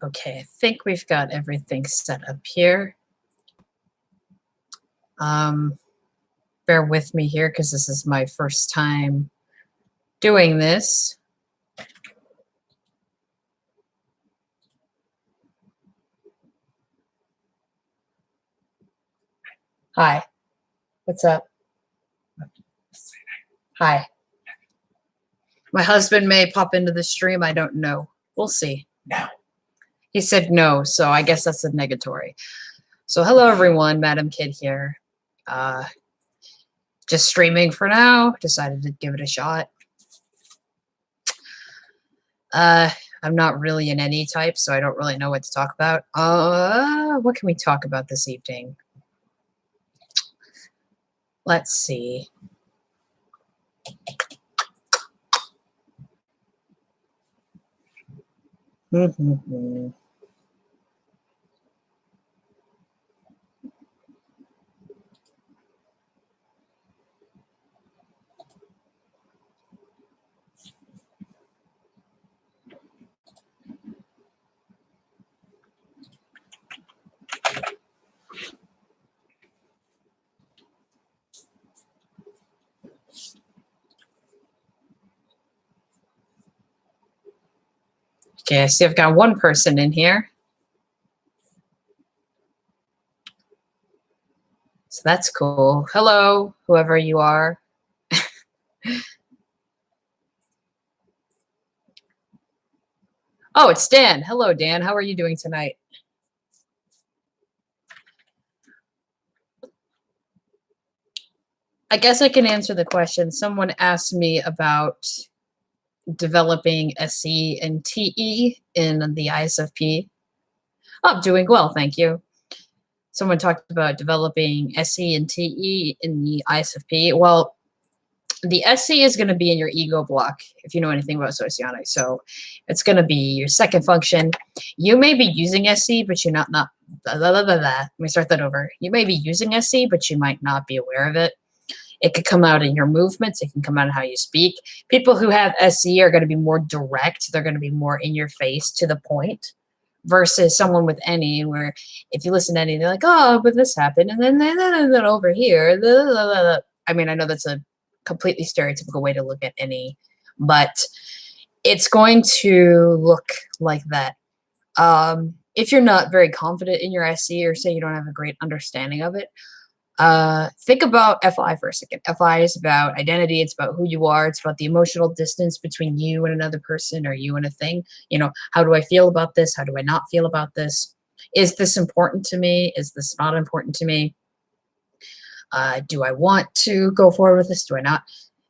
Okay, I think we've got everything set up here. Bear with me here because this is my first time doing this. Hi, what's up? Hi. My husband may pop into the stream. I don't know. We'll see. No. He said no, so I guess that's a negatory. So hello, everyone. Madam Kid here. Just streaming for now. Decided to give it a shot. I'm not really an any type, so I don't really know what to talk about. What can we talk about this evening? Let's see. Okay, I see I've got one person in here. So that's cool. Hello, whoever you are. Oh, it's Dan. Hello, Dan. How are you doing tonight? I guess I can answer the question. Someone asked me about developing SE and TE in the ISFP. Oh, doing well, thank you. Someone talked about developing SE and TE in the ISFP. Well, the SE is going to be in your ego block, if you know anything about socionics. So it's going to be your second function. You may be using SE, but you're not blah, blah, blah, blah. Let me start that over. You may be using SE, but you might not be aware of it. It could come out in your movements. It can come out in how you speak. People who have SE are going to be more direct. They're going to be more in your face, to the point, versus someone with any, where if you listen to any, they're like, oh, but this happened, and then over here. Blah, blah, blah, blah. I mean, I know that's a completely stereotypical way to look at any, but it's going to look like that. If you're not very confident in your SE, or say you don't have a great understanding of it, think about FI for a second. FI is about identity. It's about who you are. It's about the emotional distance between you and another person, or you and a thing. You know, how do I feel about this? How do I not feel about this? Is this important to me? Is this not important to me? Do I want to go forward with this? Do I not?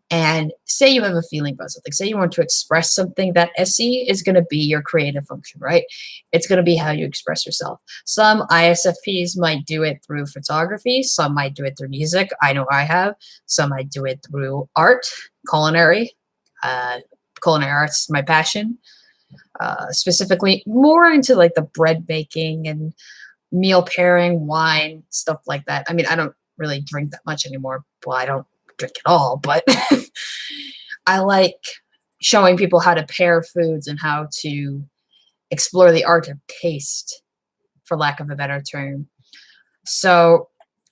And say you have a feeling about something. Say you want to express something. That SE is going to be your creative function, right? It's going to be how you express yourself. Some ISFPs might do it through photography. Some might do it through music. I know I have. Some might do it through art, culinary. Culinary arts is my passion. Specifically more into like the bread baking and meal pairing, wine, stuff like that. I mean, I don't really drink that much anymore. Well, I don't drink at all, but I like showing people how to pair foods and how to explore the art of taste, for lack of a better term. So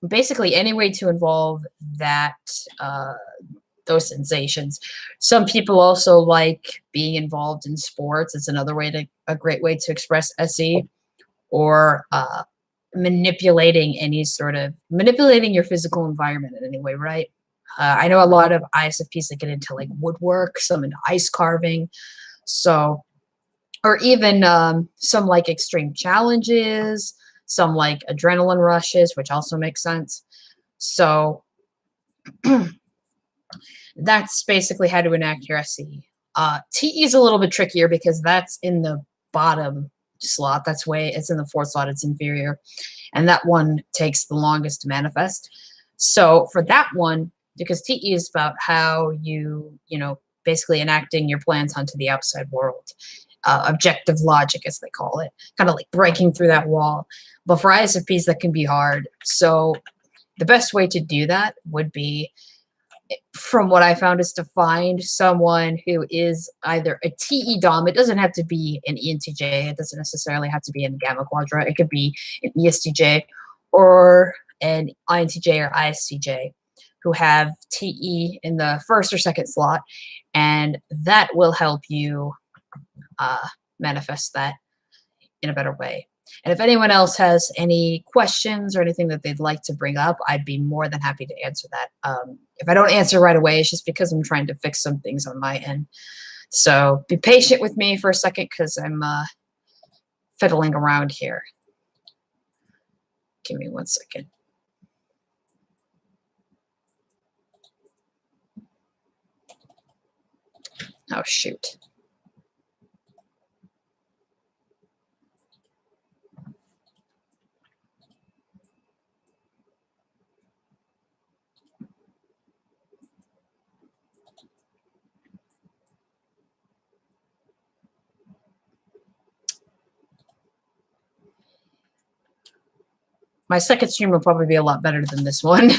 basically any way to involve that, those sensations. Some people also like being involved in sports. It's another way to, a great way to express SE, or manipulating your physical environment in any way, right? I know a lot of ISFPs that get into like woodwork, some into ice carving, so, or even some like extreme challenges, some like adrenaline rushes, which also makes sense. So that's basically how to enact your SE. TE is a little bit trickier because that's in the bottom slot. It's in the fourth slot. It's inferior, and that one takes the longest to manifest. So for that one, because TE is about how you basically enacting your plans onto the outside world, objective logic, as they call it, kind of like breaking through that wall. But for ISFPs, that can be hard. So the best way to do that would be from what I found, is to find someone who is either a TE Dom. It doesn't have to be an ENTJ. It doesn't necessarily have to be in Gamma Quadra. It could be an ESTJ or an INTJ or ISTJ who have TE in the first or second slot, and that will help you manifest that in a better way. And if anyone else has any questions or anything that they'd like to bring up, I'd be more than happy to answer that. If I don't answer right away, it's just because I'm trying to fix some things on my end. So be patient with me for a second because I'm fiddling around here. Give me 1 second. Oh, shoot. My second stream will probably be a lot better than this one.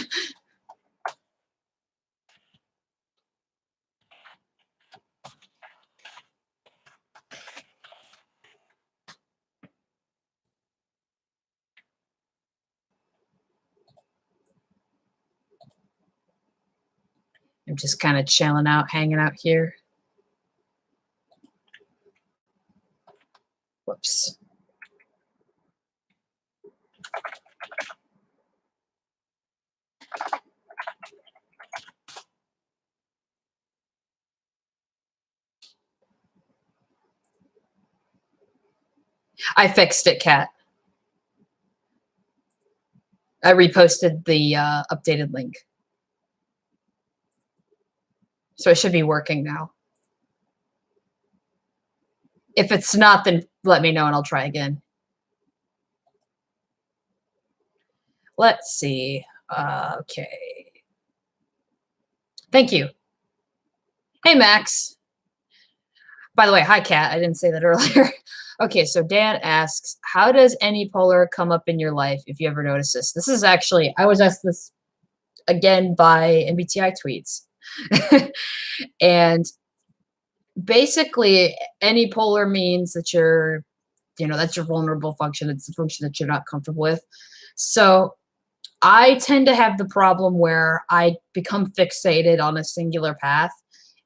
I'm just kind of chilling out, hanging out here. Whoops. I fixed it, Kat. I reposted the updated link. So it should be working now. If it's not, then let me know and I'll try again. Let's see. Okay. Thank you. Hey, Max. By the way, hi, Kat. I didn't say that earlier. Okay, so Dan asks, how does any polar come up in your life, if you ever notice this? This is actually, I was asked this again by MBTI tweets. And basically, any polar means that you're, that's your vulnerable function. It's a function that you're not comfortable with. So I tend to have the problem where I become fixated on a singular path,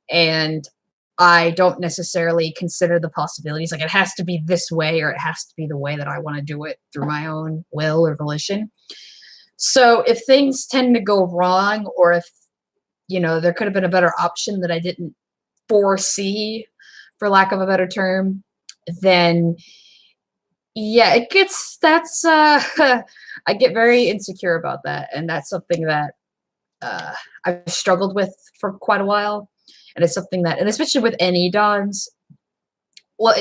and I don't necessarily consider the possibilities. Like, it has to be this way, or it has to be the way that I want to do it through my own will or volition. So if things tend to go wrong, or if, there could have been a better option that I didn't foresee, for lack of a better term, then yeah, I get very insecure about that. And that's something that I've struggled with for quite a while. And it's something that, and especially with NE Dons, well,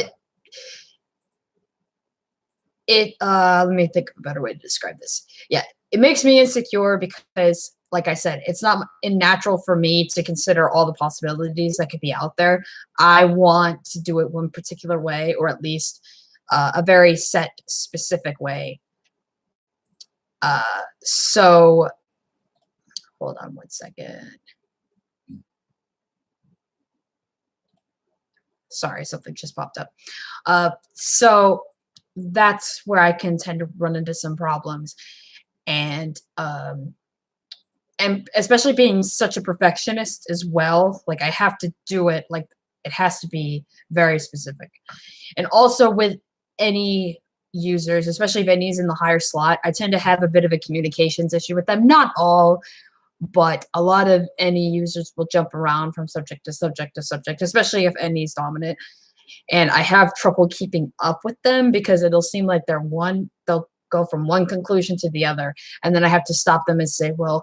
let me think of a better way to describe this. Yeah, it makes me insecure because, like I said, it's not natural for me to consider all the possibilities that could be out there. I want to do it one particular way, or at least a very set, specific way. So, hold on 1 second. Sorry, something just popped up. So that's where I can tend to run into some problems. And especially being such a perfectionist as well, like I have to do it, like it has to be very specific. And also with any users, especially if any's in the higher slot, I tend to have a bit of a communications issue with them. Not all, but a lot of any users will jump around from subject to subject to subject, especially if any's dominant. And I have trouble keeping up with them because it'll seem like they'll go from one conclusion to the other. And then I have to stop them and say, well,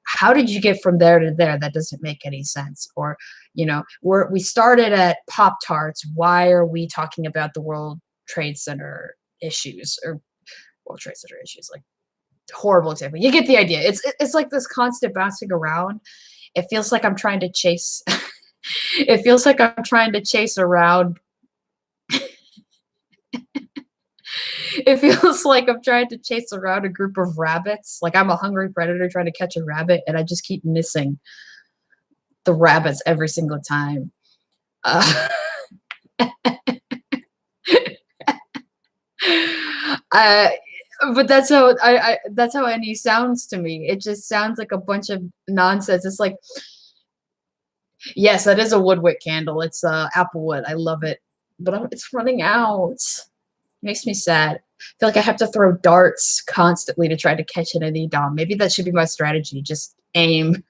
how did you get from there to there? That doesn't make any sense. Or, we started at Pop-Tarts. Why are we talking about the World Trade Center issues, or World Trade Center issues? Like, horrible example. You get the idea. It's like this constant bouncing around. It feels like I'm trying to chase. It feels like I'm trying to chase around. It feels like I'm trying to chase around a group of rabbits. Like I'm a hungry predator trying to catch a rabbit, and I just keep missing. the rabbits every single time. Uh, I but that's how NE sounds to me. It just sounds like a bunch of nonsense. It's like, yes, that is a woodwick candle. It's applewood. I love it, but it's running out. Makes me sad. I feel like I have to throw darts constantly to try to catch an NE dom. Maybe that should be my strategy. Just aim.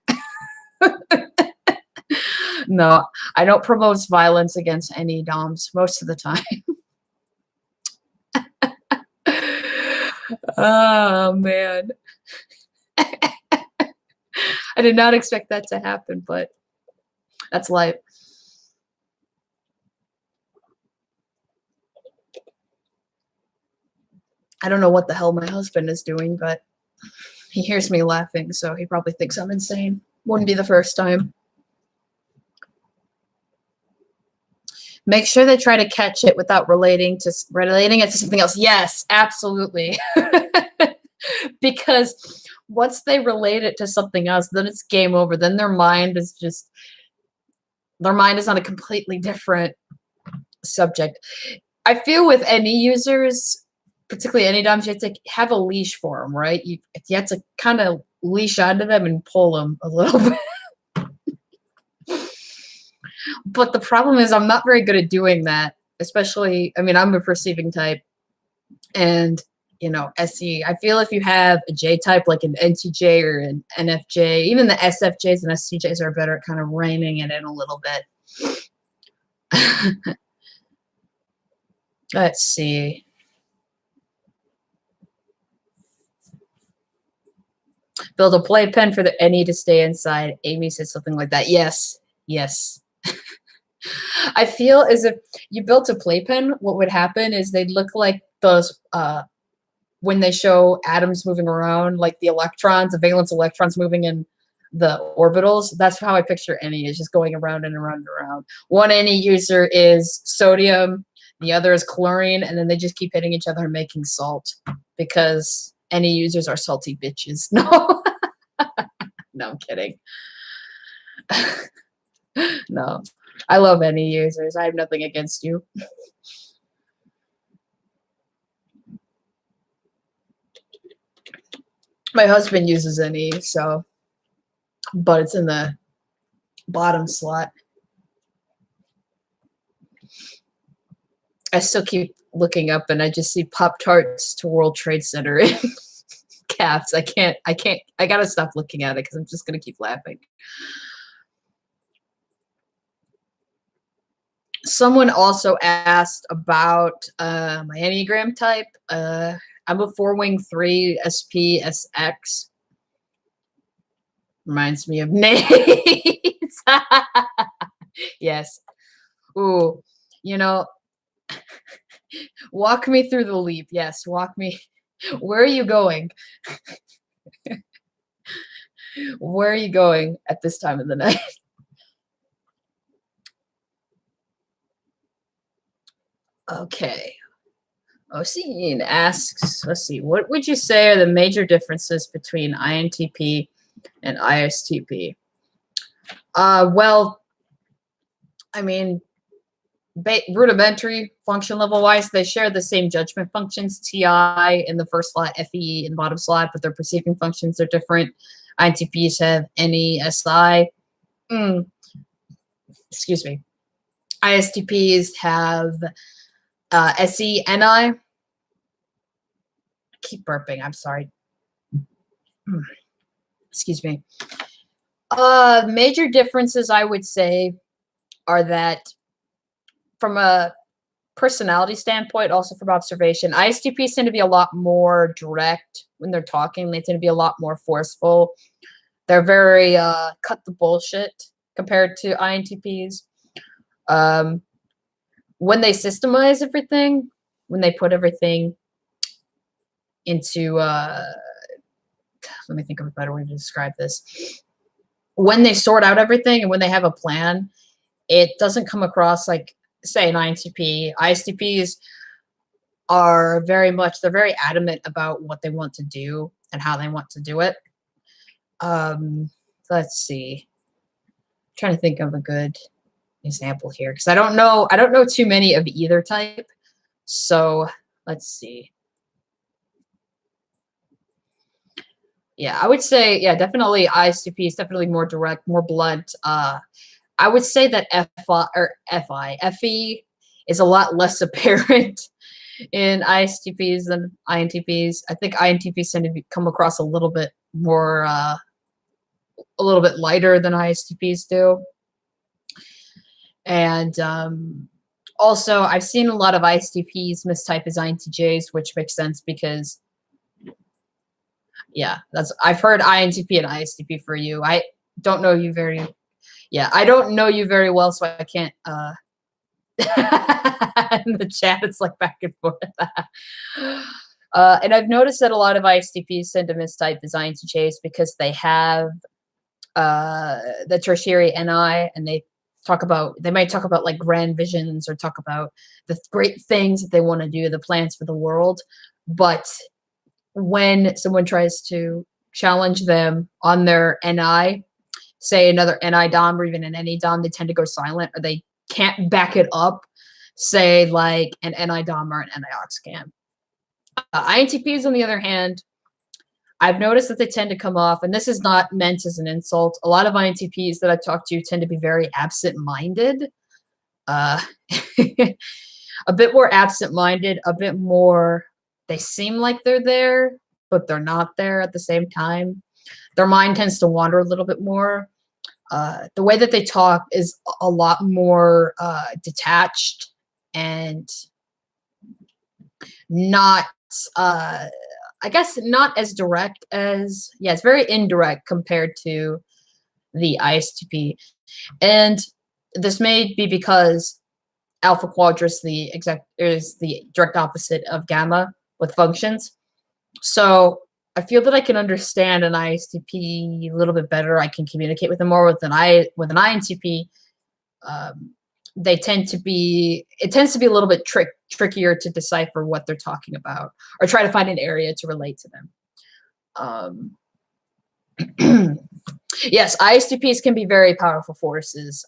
No, I don't promote violence against NE doms most of the time. Oh man. I did not expect that to happen, but that's life. I don't know what the hell my husband is doing, but he hears me laughing, so he probably thinks I'm insane. Wouldn't be the first time. Make sure they try to catch it without relating it to something else. Yes, absolutely. Because once they relate it to something else, then it's game over. Then their mind is on a completely different subject. I feel with NE users, particularly NE doms, you have to have a leash for them, right? You have to kind of leash onto them and pull them a little bit. But the problem is I'm not very good at doing that, especially, I mean, I'm a perceiving type, and, you know, SE, I feel if you have a J type, like an NTJ or an NFJ, even the SFJs and STJs are better at kind of reining it in a little bit. Let's see. Build a playpen for the NE to stay inside. Amy said something like that. Yes, yes. I feel as if you built a playpen, what would happen is they'd look like those when they show atoms moving around, like the electrons, the valence electrons moving in the orbitals. That's how I picture NE, is just going around and around and around. One NE user is sodium, the other is chlorine, and then they just keep hitting each other and making salt because NE users are salty bitches. No, no, I'm kidding. No, I love NE users. I have nothing against you. My husband uses NE, so, but it's in the bottom slot. I still keep looking up and I just see Pop-Tarts to World Trade Center in caps. I gotta stop looking at it because I'm just gonna keep laughing. Someone also asked about my Enneagram type. I'm a 4-wing 3 SPSX. Reminds me of Nate's. Yes. Ooh, you know, walk me through the leap. Yes, walk me. Where are you going? Where are you going at this time of the night? Okay. Oseen asks, let's see, what would you say are the major differences between INTP and ISTP? Well, I mean, rudimentary function level wise, they share the same judgment functions, TI in the first slot, FE in the bottom slot, but their perceiving functions are different. INTPs have NESI. Excuse me. ISTPs have SENI. Keep burping. I'm sorry. Excuse me. Major differences, I would say, are that from a personality standpoint, also from observation, ISTPs tend to be a lot more direct when they're talking. They tend to be a lot more forceful. They're very cut the bullshit compared to INTPs. When they systemize everything, when they put everything into let me think of a better way to describe this. When they sort out everything and when they have a plan, it doesn't come across like, say, an INTP. ISTPs are they're very adamant about what they want to do and how they want to do it. Let's see. trying to think of a good example here because I don't know too many of either type. So let's see. Yeah, I would say, yeah, definitely ISTP is definitely more direct, more blunt. I would say that FE is a lot less apparent in ISTPs than INTPs. I think INTPs tend to come across a little bit more, a little bit lighter than ISTPs do. And also, I've seen a lot of ISTPs mistype as INTJs, which makes sense because, yeah, I've heard INTP and ISTP for you. I don't know you very, yeah, I don't know you very well, so I can't. In the chat, it's like back and forth. And I've noticed that a lot of ISTPs tend to mistype as INTJs because they have the tertiary NI, and they might talk about like grand visions or talk about the great things that they want to do, the plans for the world. But when someone tries to challenge them on their NI, say another NI dom or even an NE dom, they tend to go silent or they can't back it up, say like an NI dom or an NI ox can. INTPs, on the other hand, I've noticed that they tend to come off, and this is not meant as an insult. A lot of INTPs that I've talked to tend to be very absent-minded. A bit more absent-minded, a bit more, they seem like they're there, but they're not there at the same time. Their mind tends to wander a little bit more. The way that they talk is a lot more detached and not, I guess, not as direct as, yeah, it's very indirect compared to the ISTP. And this may be because alpha quadrus is the direct opposite of gamma with functions. So I feel that I can understand an ISTP a little bit better. I can communicate with them more. With an INTP, it tends to be a little bit trickier to decipher what they're talking about or try to find an area to relate to them. Yes, ISTPs can be very powerful forces.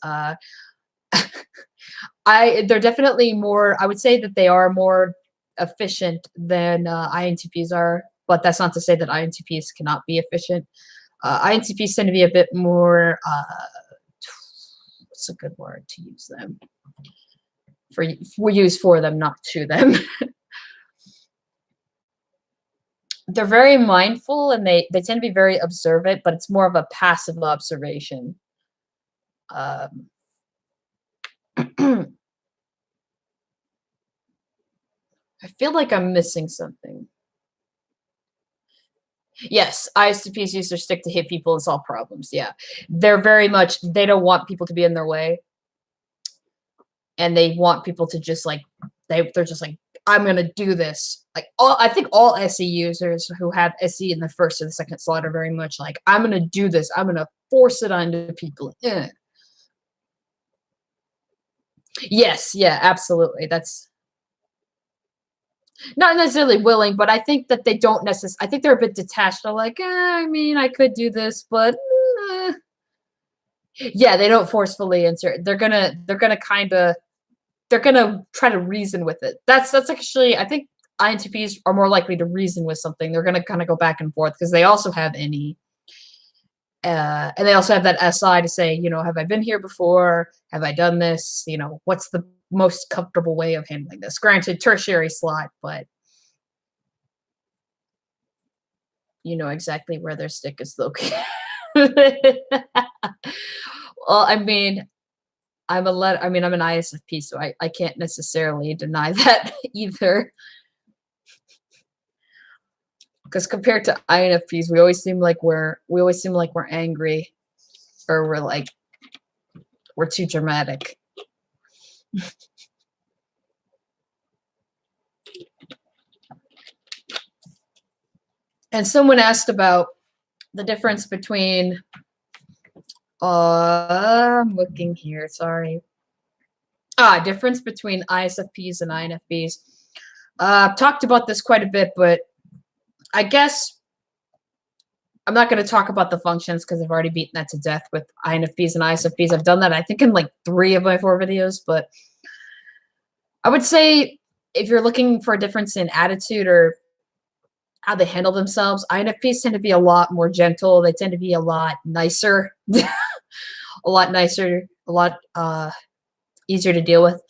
They're definitely more, I would say that they are more efficient than INTPs are, but that's not to say that INTPs cannot be efficient. INTPs tend to be a bit more, what's a good word to use them? We use for them, not to them. They're very mindful and they tend to be very observant, but it's more of a passive observation. I feel like I'm missing something. Yes, ISTPs use their stick to hit people and solve problems. Yeah, they're very much, they don't want people to be in their way. And they want people to just like, they're just like, I'm going to do this. Like I think all SE users who have SE in the first or the second slot are very much like, I'm going to do this. I'm going to force it onto people. Yes, yeah, absolutely. That's not necessarily willing, but I think that they don't necessarily, I think they're a bit detached. They're like, I mean, I could do this, but yeah, they don't forcefully insert. They're gonna try to reason with it. That's actually, I think INTPs are more likely to reason with something. They're gonna kind of go back and forth because they also have any, and they also have that SI to say, you know, have I been here before? Have I done this? You know, what's the most comfortable way of handling this? Granted, tertiary slot, but you know exactly where their stick is located. Well, I mean, I'm an ISFP, so I can't necessarily deny that either. Because compared to INFPs, we always seem like we're angry, or we're too dramatic. And someone asked about the difference between, I'm looking here, sorry. Difference between ISFPs and INFPs. I've talked about this quite a bit, but I guess I'm not going to talk about the functions because I've already beaten that to death with INFPs and ISFPs. I've done that, I think, in like 3 of my 4 videos. But I would say if you're looking for a difference in attitude or how they handle themselves, INFPs tend to be a lot more gentle. They tend to be a lot nicer, a lot nicer, a lot easier to deal with.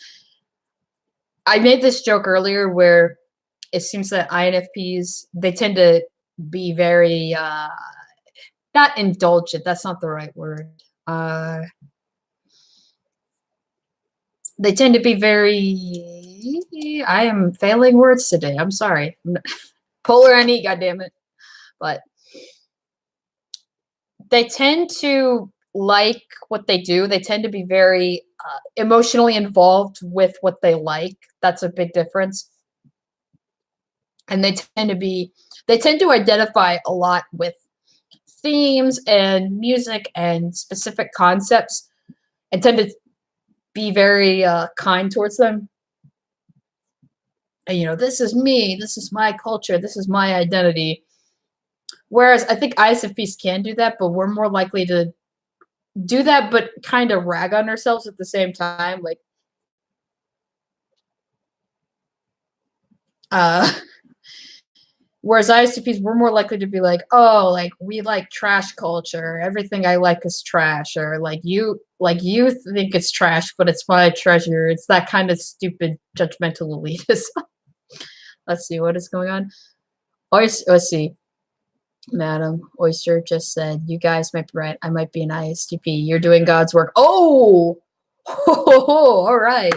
I made this joke earlier where it seems that INFPs, they tend to be very not indulgent, that's not the right word. They tend to be very, I am failing words today, I'm sorry. Polar NE, goddammit. But they tend to like what they do. They tend to be very emotionally involved with what they like. That's a big difference. And they tend to identify a lot with themes and music and specific concepts and tend to be very kind towards them. And, you know, this is me, this is my culture, this is my identity. Whereas I think ISFPs can do that, but we're more likely to do that, but kind of rag on ourselves at the same time. Like, whereas ISTPs, we're more likely to be like, oh, like we like trash culture. Everything I like is trash, or like you think it's trash, but it's my treasure. It's that kind of stupid judgmental elitism. Let's see what is going on. Let's see. Madam Oyster just said, you guys might be right. I might be an ISTP. You're doing God's work. Oh, all right.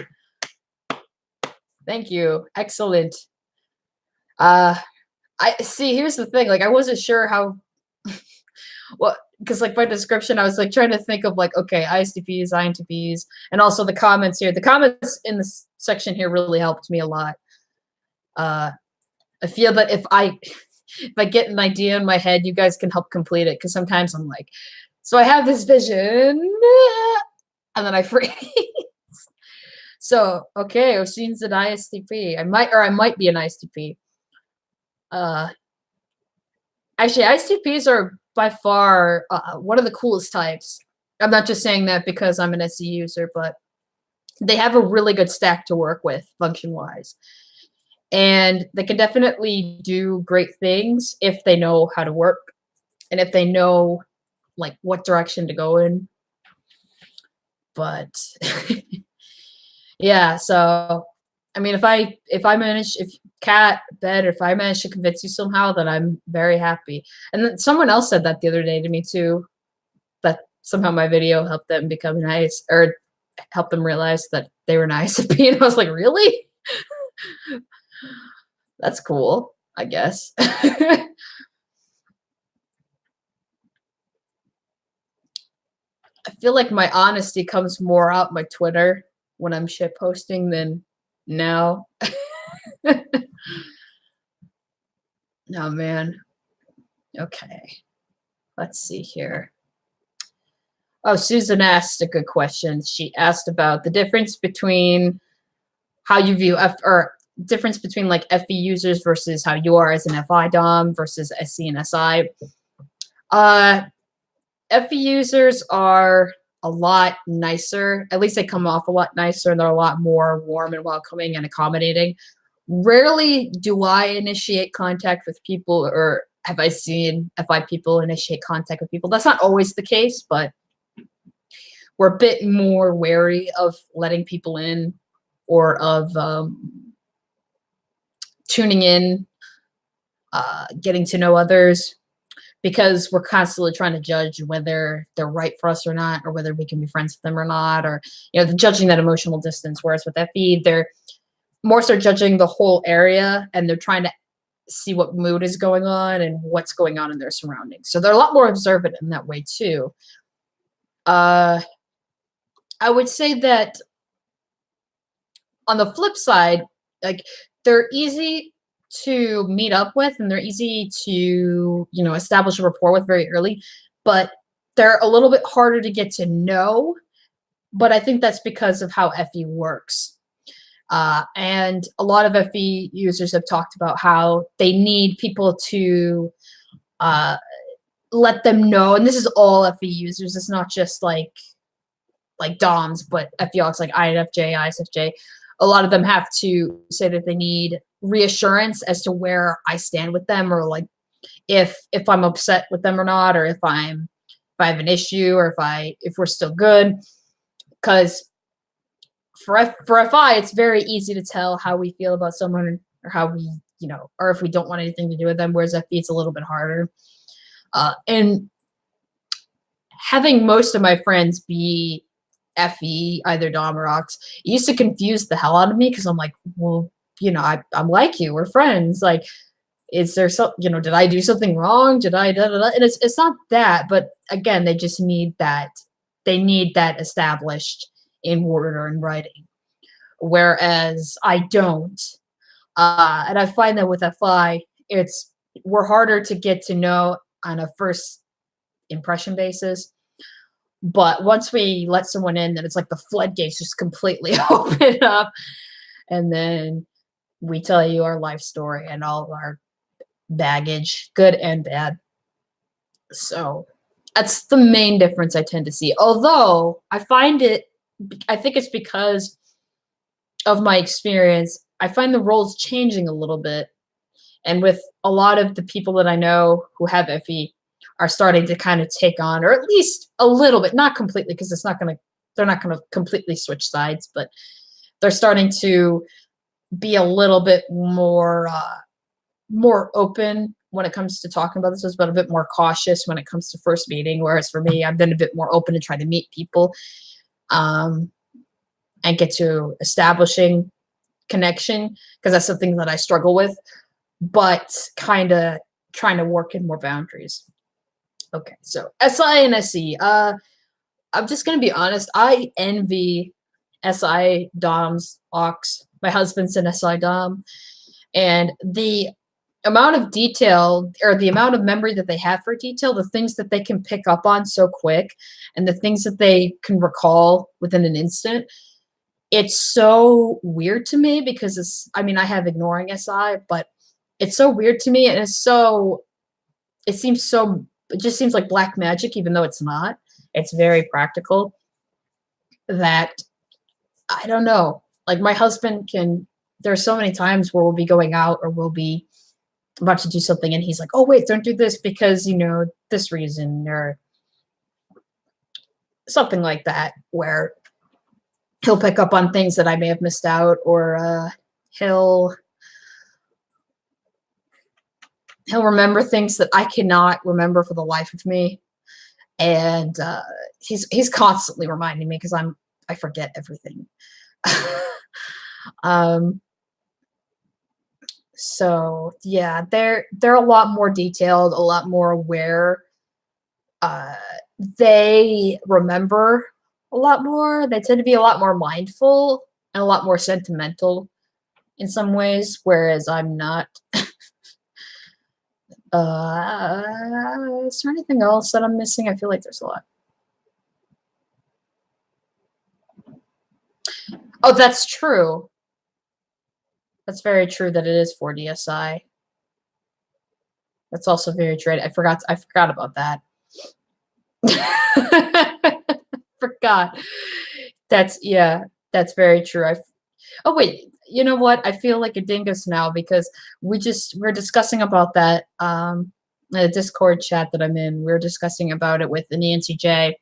Thank you. Excellent. I see. Here's the thing. Like, I wasn't sure how. Well, because like my description, I was like trying to think of like, okay, ISTPs, INTPs, and also the comments here. The comments in this section here really helped me a lot. I feel that if I get an idea in my head, you guys can help complete it. Because sometimes I'm like, so I have this vision, and then I freeze. So okay, Ocean's an ISTP. I might be an ISTP. Actually, ISTPs are by far one of the coolest types. I'm not just saying that because I'm an SE user, but they have a really good stack to work with function-wise. And they can definitely do great things if they know how to work and if they know like what direction to go in. But yeah, so I mean, if Kat, Ben, if I manage to convince you somehow, then I'm very happy. And then someone else said that the other day to me too, that somehow my video helped them become nice or helped them realize that they were nice. And I was like, really? That's cool, I guess. I feel like my honesty comes more out my Twitter when I'm shit posting than now. Oh man. Okay. Let's see here. Oh, Susan asked a good question. She asked about the difference between how you view difference between like FE users versus how you are as an FI Dom versus SC and SI. FE users are a lot nicer. At least they come off a lot nicer, and they're a lot more warm and welcoming and accommodating. Rarely do I initiate contact with people, or have I seen FI people initiate contact with people. That's not always the case, but we're a bit more wary of letting people in or of tuning in, getting to know others, because we're constantly trying to judge whether they're right for us or not, or whether we can be friends with them or not, or, you know, judging that emotional distance. Whereas with FE, they're more so judging the whole area, and they're trying to see what mood is going on and what's going on in their surroundings. So they're a lot more observant in that way too. I would say that on the flip side, like, they're easy to meet up with and they're easy to, you know, establish a rapport with very early, but they're a little bit harder to get to know. But I think that's because of how FE works. And a lot of FE users have talked about how they need people to let them know, and this is all FE users, it's not just like DOMs, but FEOX like INFJ, ISFJ. A lot of them have to say that they need reassurance as to where I stand with them, or like if I'm upset with them or not, or if I have an issue, or if we're still good. Because for FI, it's very easy to tell how we feel about someone, or how we, or if we don't want anything to do with them. Whereas FE, it's a little bit harder. And having most of my friends be FE, either Dom or Ox, it used to confuse the hell out of me, because I'm like, well, I'm like you, we're friends. Like, is there did I do something wrong? Did I da da da? And it's not that, but again, they just need that. They need that established in word or in writing, whereas I don't. And I find that with FI, we're harder to get to know on a first impression basis. But once we let someone in, then it's like the floodgates just completely open up, and then we tell you our life story and all of our baggage, good and bad. So that's the main difference I tend to see. Although I think it's because of my experience, I find the roles changing a little bit. And with a lot of the people that I know who have FE are starting to kind of take on, or at least a little bit, not completely, because they're not going to completely switch sides, but they're starting to be a little bit more open when it comes to talking about this, but a bit more cautious when it comes to first meeting. Whereas for me, I've been a bit more open to try to meet people, and get to establishing connection, because that's something that I struggle with, but kind of trying to work in more boundaries. Okay, so SI and SE. I'm just gonna be honest. I envy SI DOMs, Ox. My husband's an SI DOM, and the amount of detail, or the amount of memory that they have for detail, the things that they can pick up on so quick, and the things that they can recall within an instant, it's so weird to me, because I have ignoring SI, but it's so weird to me, and it just seems like black magic, even though it's not. It's very practical. That, I don't know. Like, my husband there are so many times where we'll be going out, or we'll be about to do something, and he's like, oh, wait, don't do this because, this reason, or something like that, where he'll pick up on things that I may have missed out, or he'll remember things that I cannot remember for the life of me. And he's constantly reminding me, because I forget everything. So yeah, they're a lot more detailed, a lot more aware. They remember a lot more. They tend to be a lot more mindful and a lot more sentimental in some ways, whereas I'm not. Is there anything else that I'm missing? I feel like there's a lot. Oh, that's true. That's very true that it is 4 DSI. That's also very true. I forgot about that. Forgot. That's very true. Oh wait, you know what? I feel like a dingus now, because we're discussing about that in a Discord chat that I'm in. We're discussing about it with the Nancy J,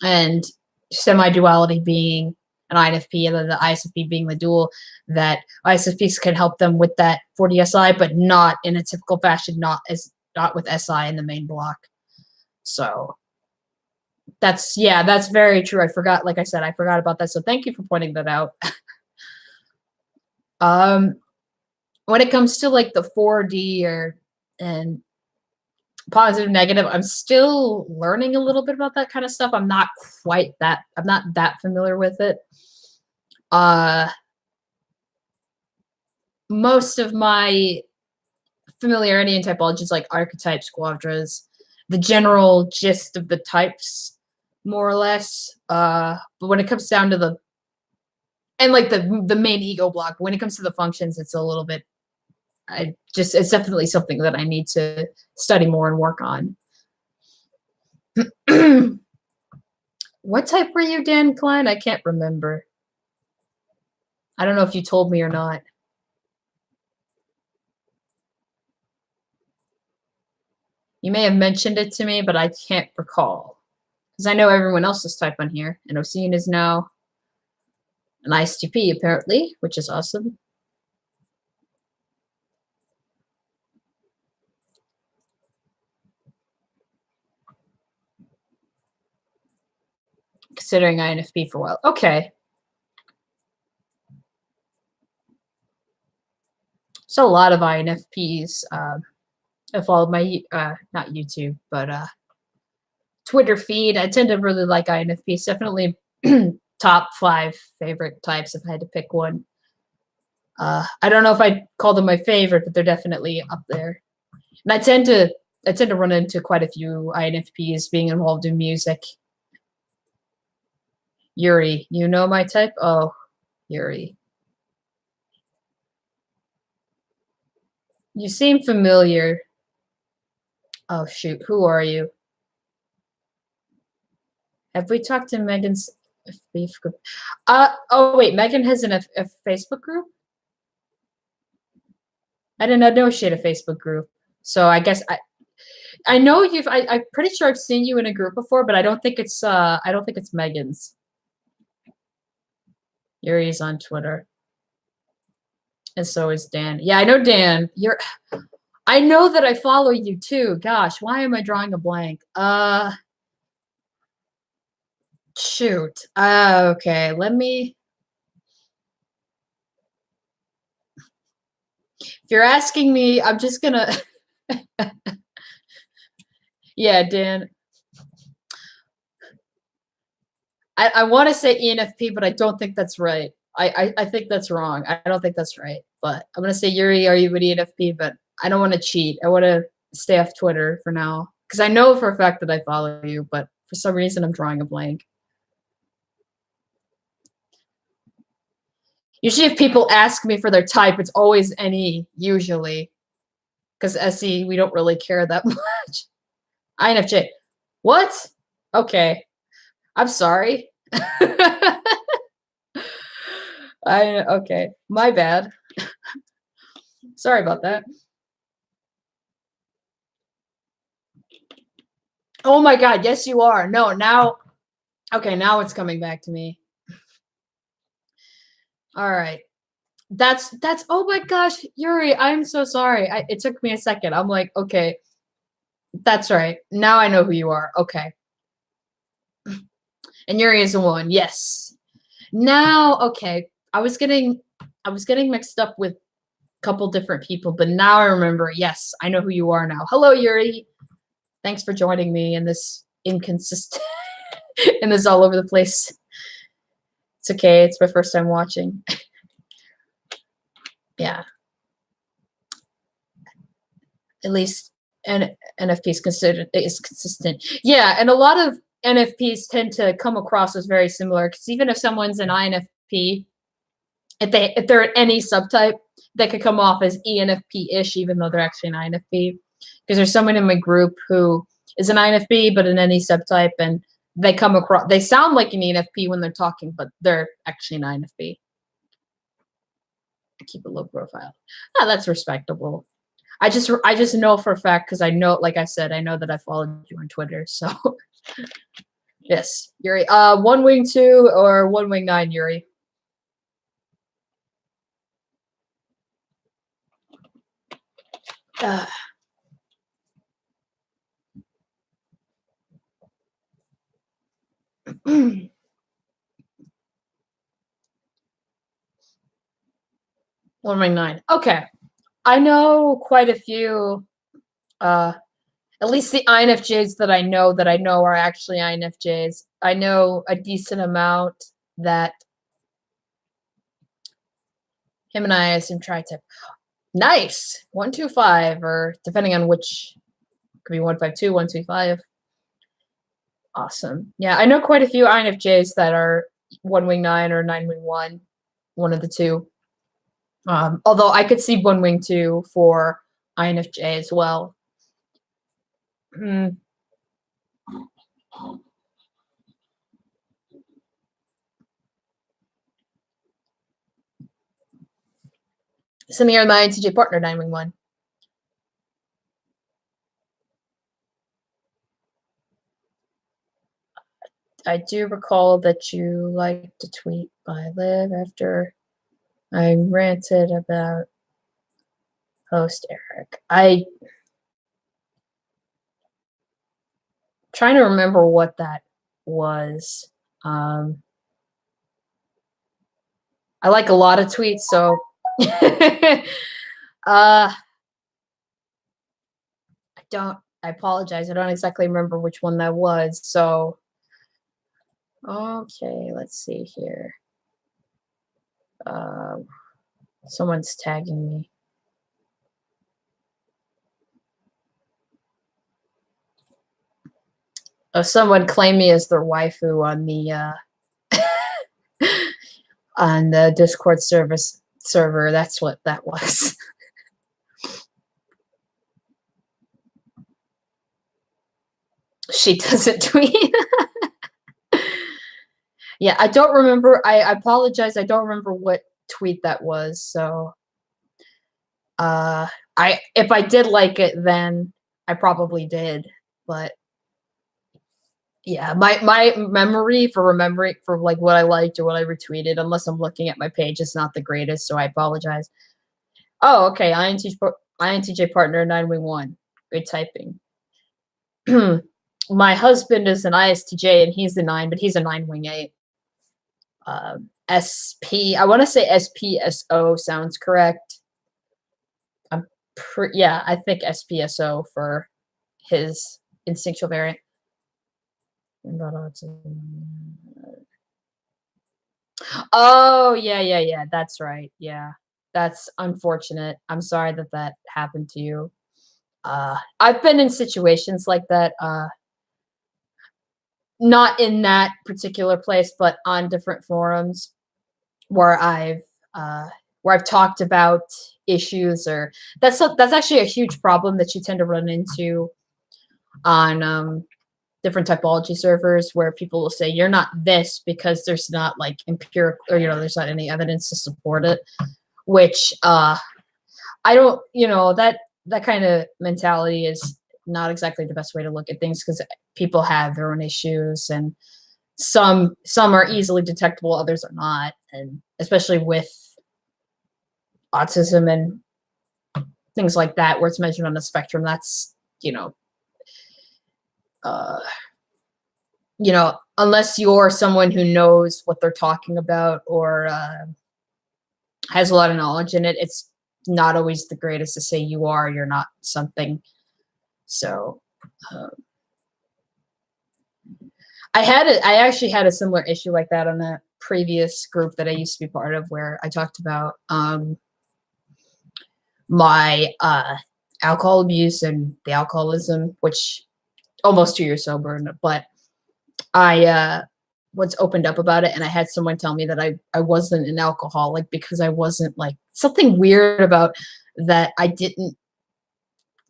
and semi-duality being an INFP, and then the ISFP being the dual, that ISFPs can help them with that 4DSI, but not in a typical fashion, not with SI in the main block. So that's very true. I forgot, like I said, I forgot about that. So thank you for pointing that out. When it comes to like the 4D and positive, negative, I'm still learning a little bit about that kind of stuff. I'm not that familiar with it. Most of my familiarity in typology is like archetypes, quadras, the general gist of the types, more or less. But when it comes down to the main ego block, when it comes to the functions, it's a little bit, it's definitely something that I need to study more and work on. What type were you, Dan Klein? I can't remember. I don't know if you told me or not. You may have mentioned it to me, but I can't recall. Because I know everyone else's type on here. And Oseen is now an ISTP, apparently, which is awesome. Considering INFP for a while. Okay. So a lot of INFPs have followed my, not YouTube, but Twitter feed. I tend to really like INFPs. Definitely top 5 favorite types if I had to pick one. I don't know if I'd call them my favorite, but they're definitely up there. And I tend to run into quite a few INFPs being involved in music. Yuri, you know my type? Oh, Yuri. You seem familiar. Oh, shoot. Who are you? Have we talked to Megan's FB group? Oh, wait. Megan has a Facebook group? I didn't know she had a Facebook group. So I guess I know I'm pretty sure I've seen you in a group before, but I don't think it's Megan's. Yuri's on Twitter. And so is Dan. Yeah, I know Dan. I know that I follow you too. Gosh, why am I drawing a blank? Shoot. Okay, let me. If you're asking me, I'm just gonna. Yeah, Dan. I want to say ENFP, but I don't think that's right. I think that's wrong. I don't think that's right. But I'm gonna say Yuri, are you an ENFP? But I don't want to cheat. I want to stay off Twitter for now because I know for a fact that I follow you, but for some reason I'm drawing a blank. Usually, if people ask me for their type, it's always NE. Usually, because SE we don't really care that much. INFJ. What? Okay. I'm sorry. Okay. My bad. Sorry about that. Oh my God. Yes, you are. No, now. Okay, now it's coming back to me. All right. That's oh my gosh, Yuri, I'm so sorry. It took me a second. I'm like, okay. That's right. Now I know who you are. Okay. And Yuri is the one. Yes. Now, okay. I was getting mixed up with a couple different people, but now I remember. Yes, I know who you are now. Hello, Yuri. Thanks for joining me in this inconsistent in this all over the place. It's okay. It's my first time watching. Yeah. At least NFP is consistent. Yeah, and a lot of NFPs tend to come across as very similar because even if someone's an INFP, if they're any subtype, they could come off as ENFP-ish, even though they're actually an INFP. Because there's someone in my group who is an INFP but an any subtype, and they sound like an ENFP when they're talking, but they're actually an INFP. Keep a low profile. Oh, that's respectable. I just know for a fact because I know, like I said, I know that I followed you on Twitter. So yes, Yuri. 1 wing 2 or 1 wing 9, Yuri. One wing 9. Okay, I know quite a few. At least the INFJs that I know are actually INFJs. I know a decent amount that him and I assume tri-type. Nice. 125, or depending on which, could be 152, 125. Awesome. Yeah, I know quite a few INFJs that are 1 wing 9 or 9 wing 1, one of the two. Although I could see 1 wing 2 for INFJ as well. Samir, my INTJ partner 911. I do recall that you liked a tweet by Liv after I ranted about host Eric. I trying to remember what that was. I like a lot of tweets, so I apologize. I don't exactly remember which one that was. So okay, let's see here. Someone's tagging me. Oh, someone claimed me as their waifu on the on the Discord server. That's what that was. She doesn't tweet. Yeah, I don't remember. I apologize. I don't remember what tweet that was. So, if I did like it, then I probably did. But yeah, my memory for remembering for like what I liked or what I retweeted, unless I'm looking at my page, is not the greatest. So I apologize. Oh, okay. INTJ partner 911. Good typing. My husband is an ISTJ and he's a 9, but he's a 9 wing 8. SP. I want to say SPSO sounds correct. Yeah, I think SPSO for his instinctual variant. Oh, yeah. That's right. Yeah. That's unfortunate. I'm sorry that that happened to you. I've been in situations like that, not in that particular place, but on different forums where I've talked about issues or that's actually a huge problem that you tend to run into on different typology servers where people will say you're not this because there's not like empirical or there's not any evidence to support it, which I don't that kind of mentality is not exactly the best way to look at things because people have their own issues and some are easily detectable, others are not, and especially with autism and things like that where it's measured on a spectrum, that's uh, unless you're someone who knows what they're talking about or has a lot of knowledge in it, it's not always the greatest to say you're not something. So I actually had a similar issue like that on a previous group that I used to be part of where I talked about my alcohol abuse and the alcoholism, which almost 2 years sober, but I was opened up about it and I had someone tell me that I wasn't an alcoholic because I wasn't like something weird about that I didn't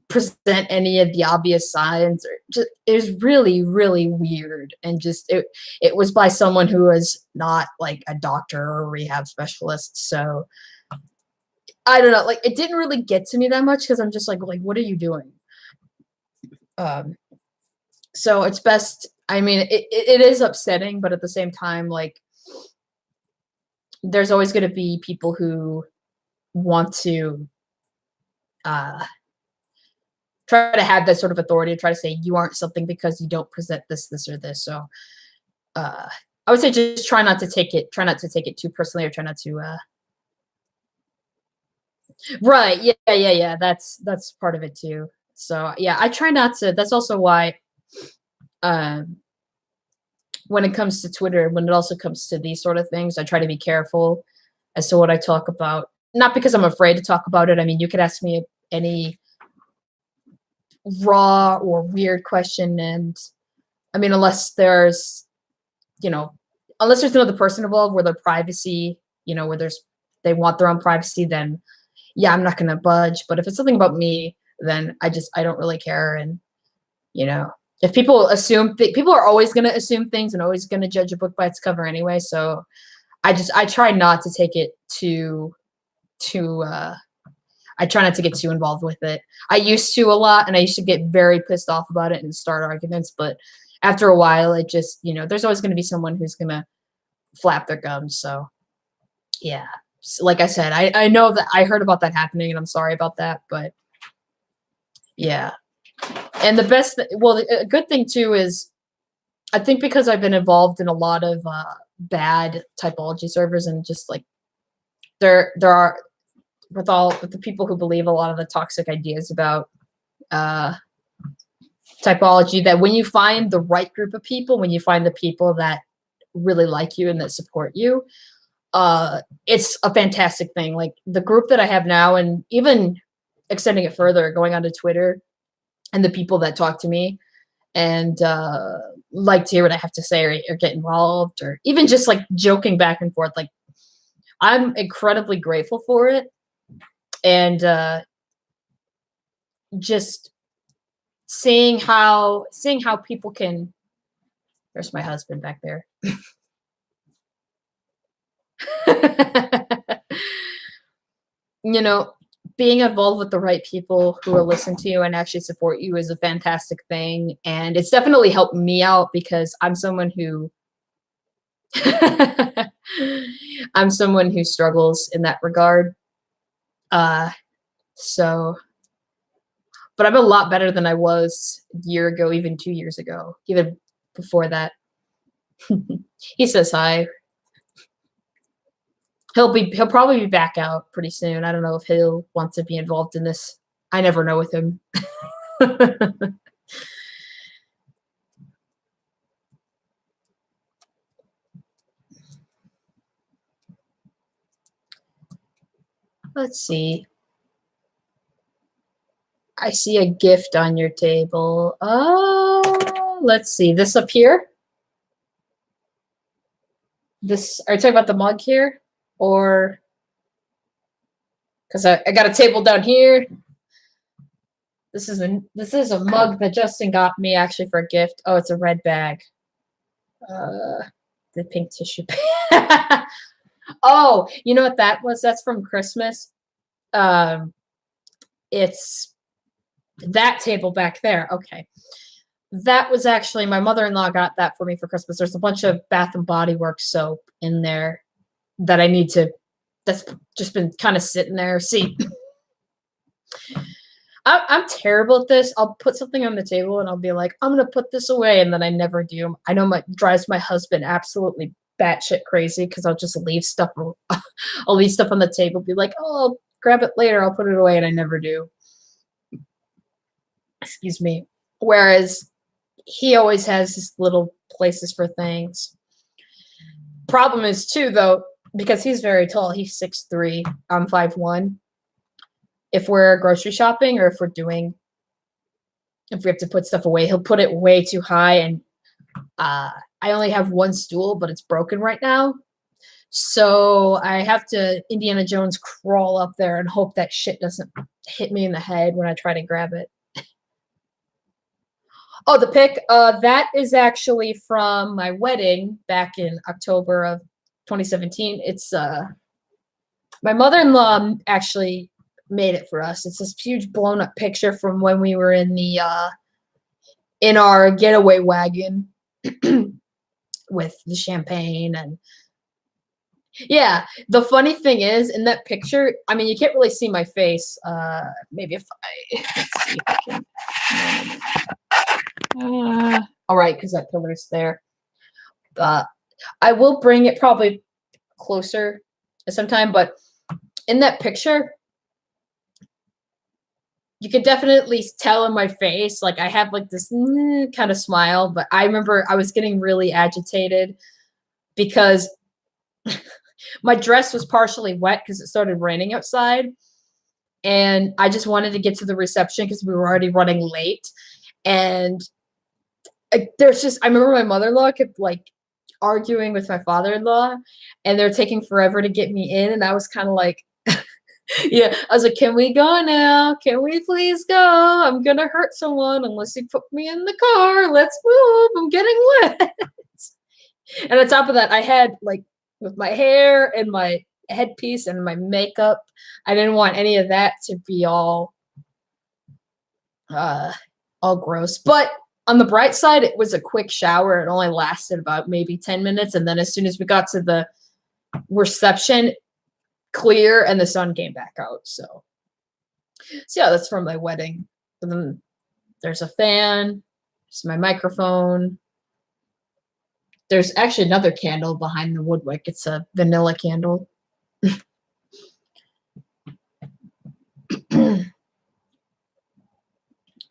present any of the obvious signs or just it was really really weird and just it was by someone who was not like a doctor or a rehab specialist, so I don't know, like it didn't really get to me that much because I'm just like what are you doing? So it's best, I mean it is upsetting, but at the same time like there's always going to be people who want to try to have that sort of authority to try to say you aren't something because you don't present this or this. So I would say just try not to take it too personally or try not to right. Yeah. That's part of it too. So yeah, I try not to. That's also why when it comes to Twitter, when it also comes to these sort of things, I try to be careful as to what I talk about. Not because I'm afraid to talk about it. I mean, you could ask me any raw or weird question, and I mean, unless there's another person involved where their privacy, where they want their own privacy, then yeah, I'm not gonna budge. But if it's something about me, then I don't really care. And if people assume people are always going to assume things and always going to judge a book by its cover anyway. So I try not to take it too I try not to get too involved with it. I used to a lot, and I used to get very pissed off about it and start arguments, but after a while it just, there's always going to be someone who's going to flap their gums. So yeah, so, like I said, I know that I heard about that happening and I'm sorry about that, but yeah. And a good thing too is I think because I've been involved in a lot of bad typology servers, and just like there are with the people who believe a lot of the toxic ideas about typology, that when you find the right group of people, when you find the people that really like you and that support you, it's a fantastic thing. Like the group that I have now, and even extending it further, going onto Twitter, and the people that talk to me and like to hear what I have to say, or get involved, or even just like joking back and forth. Like I'm incredibly grateful for it. And just seeing how people can. There's my husband back there. Being involved with the right people who will listen to you and actually support you is a fantastic thing, and it's definitely helped me out because I'm someone who struggles in that regard. So, but I'm a lot better than I was a year ago, even 2 years ago, even before that. He says hi. He'll probably be back out pretty soon. I don't know if he'll want to be involved in this. I never know with him. Let's see. I see a gift on your table. Oh, let's see. This up here? Are you talking about the mug here? Or, because I got a table down here. This is a mug that Justin got me actually for a gift. Oh, it's a red bag. The pink tissue. Oh, you know what that was? That's from Christmas. It's that table back there. Okay. That was actually, my mother-in-law got that for me for Christmas. There's a bunch of Bath and Body Works soap in there that that's just been kind of sitting there. See, I'm terrible at this. I'll put something on the table and I'll be like, I'm going to put this away. And then I never do. I know drives my husband absolutely batshit crazy because I'll just leave stuff. I'll leave stuff on the table, be like, oh, I'll grab it later. I'll put it away. And I never do. Excuse me. Whereas he always has his little places for things. Problem is too, though, because he's very tall. He's 6'3". I'm 5'1". If we're grocery shopping or if we have to put stuff away, he'll put it way too high. And I only have one stool, but it's broken right now. So I have to Indiana Jones crawl up there and hope that shit doesn't hit me in the head when I try to grab it. Oh, the pic, that is actually from my wedding back in October of 2017. It's my mother-in-law actually made it for us. It's this huge blown up picture from when we were in our getaway wagon with the champagne. And yeah, the funny thing is, in that picture, I mean, you can't really see my face. Maybe if let's see if I can. All right, because that pillar's there. I will bring it probably closer sometime, but in that picture, you could definitely tell in my face, like I have like this kind of smile, but I remember I was getting really agitated because my dress was partially wet because it started raining outside. And I just wanted to get to the reception because we were already running late. And I remember my mother-in-law kept like arguing with my father-in-law, and they're taking forever to get me in. And I was kind of like, Yeah, I was like, "Can we go now? Can we please go? I'm gonna hurt someone unless you put me in the car. Let's move. I'm getting wet." And on top of that, I had like with my hair and my headpiece and my makeup, I didn't want any of that to be uh all gross. But on the bright side, it was a quick shower. It only lasted about maybe 10 minutes. And then as soon as we got to the reception, clear and the sun came back out. So yeah, that's from my wedding. And then there's a fan, there's my microphone. There's actually another candle behind the woodwick. It's a vanilla candle.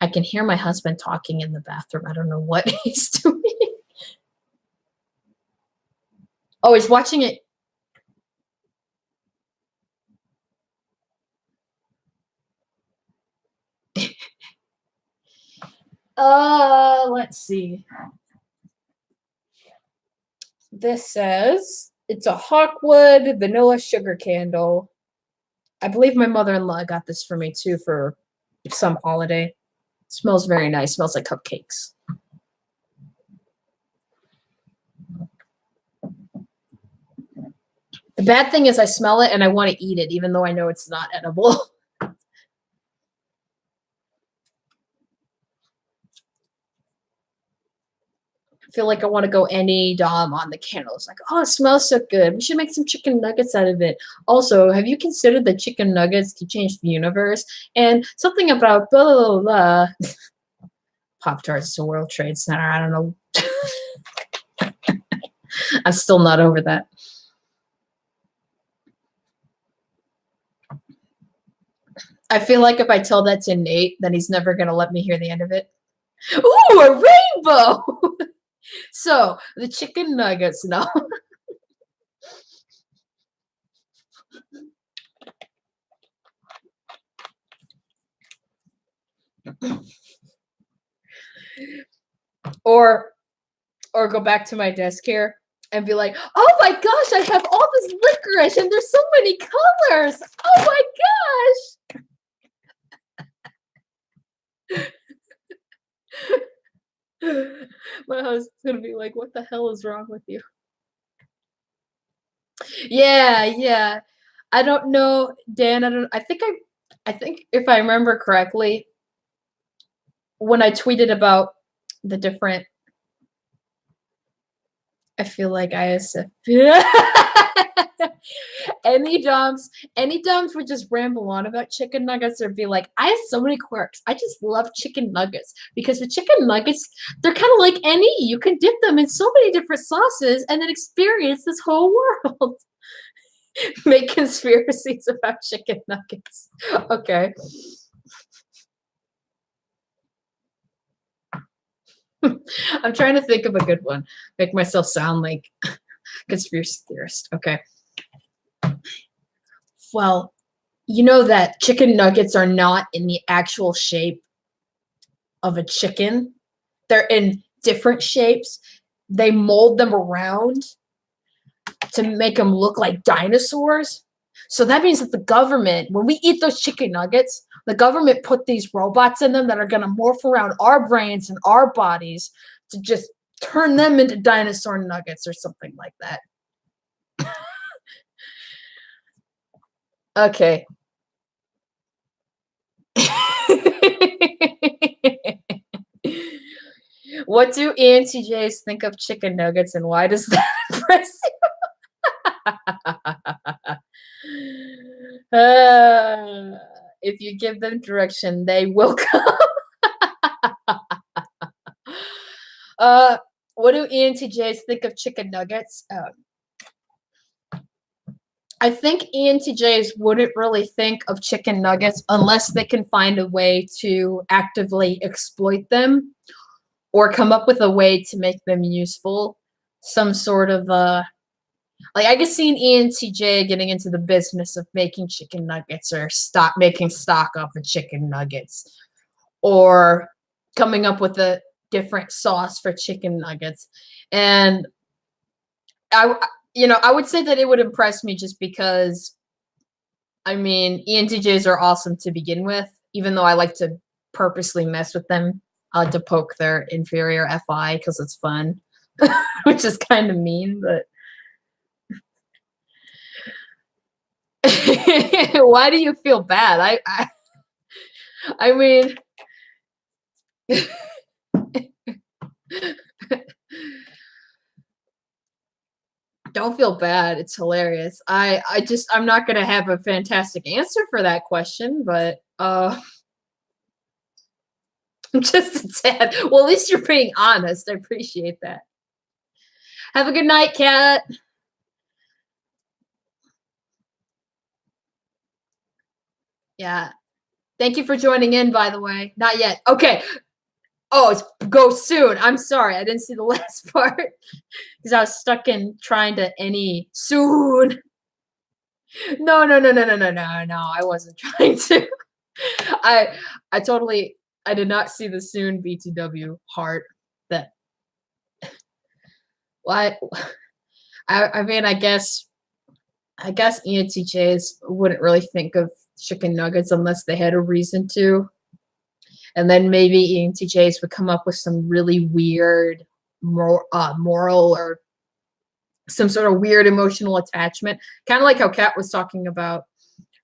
I can hear my husband talking in the bathroom. I don't know what he's doing. Oh, he's watching it. Let's see. This says it's a Hawkwood vanilla sugar candle. I believe my mother-in-law got this for me too for some holiday. It smells very nice. Smells like cupcakes. The bad thing is I smell it and I want to eat it, even though I know it's not edible. I feel like I want to go any dom on the candle. It's like, oh, it smells so good. We should make some chicken nuggets out of it. Also, have you considered that chicken nuggets can change the universe? And something about blah, blah, blah, blah. Pop-Tarts to World Trade Center. I don't know. I'm still not over that. I feel like if I tell that to Nate, then he's never going to let me hear the end of it. Ooh, a rainbow! So, the chicken nuggets, no. or go back to my desk here and be like, oh my gosh, I have all this licorice and there's so many colors. Oh my gosh. My husband's gonna be like, what the hell is wrong with you? Yeah. I don't know, Dan. I think if I remember correctly, when I tweeted about the different, I feel like ISF. Any doms would just ramble on about chicken nuggets or be like, I have so many quirks. I just love chicken nuggets because with chicken nuggets, they're kind of like any. You can dip them in so many different sauces and then experience this whole world. Make conspiracies about chicken nuggets. Okay. I'm trying to think of a good one. Make myself sound like conspiracy theorist. Okay. Well, you know that chicken nuggets are not in the actual shape of a chicken. They're in different shapes. They mold them around to make them look like dinosaurs. So that means that the government, when we eat those chicken nuggets, the government put these robots in them that are going to morph around our brains and our bodies to just turn them into dinosaur nuggets or something like that. Okay. What do ENTJs think of chicken nuggets and why does that impress you? If you give them direction, they will come. What do ENTJs think of chicken nuggets? I think ENTJs wouldn't really think of chicken nuggets unless they can find a way to actively exploit them or come up with a way to make them useful. Some sort of like I could see an ENTJ getting into the business of making chicken nuggets or making stock off of chicken nuggets or coming up with a different sauce for chicken nuggets. And I would say that it would impress me just because I mean, ENTJs are awesome to begin with, even though I like to purposely mess with them to poke their inferior FI because it's fun, which is kind of mean, but why do you feel bad? I mean, don't feel bad. It's hilarious. I'm not gonna have a fantastic answer for that question, but I'm just a tad. Well, at least you're being honest. I appreciate that. Have a good night, Kat. Yeah. Thank you for joining in, by the way. Not yet. Okay. Oh, it's go soon. I'm sorry. I didn't see the last part because I was stuck in trying to any soon. No, no, no, no, no, no, no, no. I wasn't trying to. I I did not see the soon BTW heart that why I mean I guess ENTJs wouldn't really think of chicken nuggets unless they had a reason to. And then maybe ENTJs would come up with some really weird moral or some sort of weird emotional attachment, kind of like how Kat was talking about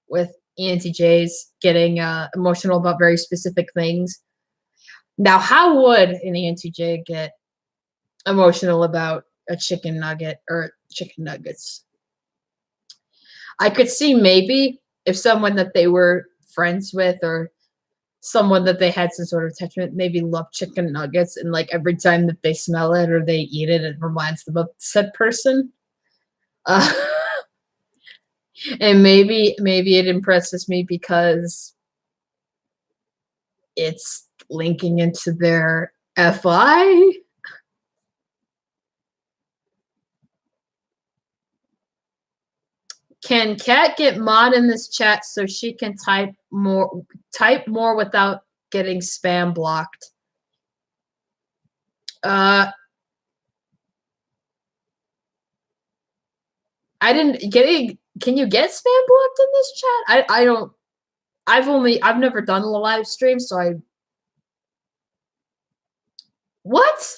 with ENTJs getting emotional about very specific things. Now, how would an ENTJ get emotional about a chicken nugget or chicken nuggets? I could see maybe if someone that they were friends with or someone that they had some sort of attachment maybe loved chicken nuggets and like every time that they smell it or they eat it, it reminds them of said person. Uh, and maybe it impresses me because it's linking into their FI. Can Kat get mod in this chat so she can type more without getting spam blocked? Uh I didn't getting can you get spam blocked in this chat? I don't I've never done a live stream, so I what?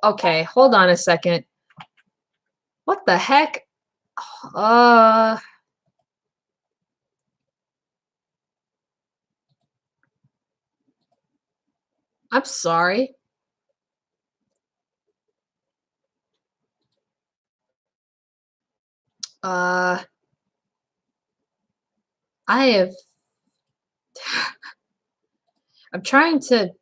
Okay, hold on a second. What the heck? Uh I'm sorry. Uh I have I'm trying to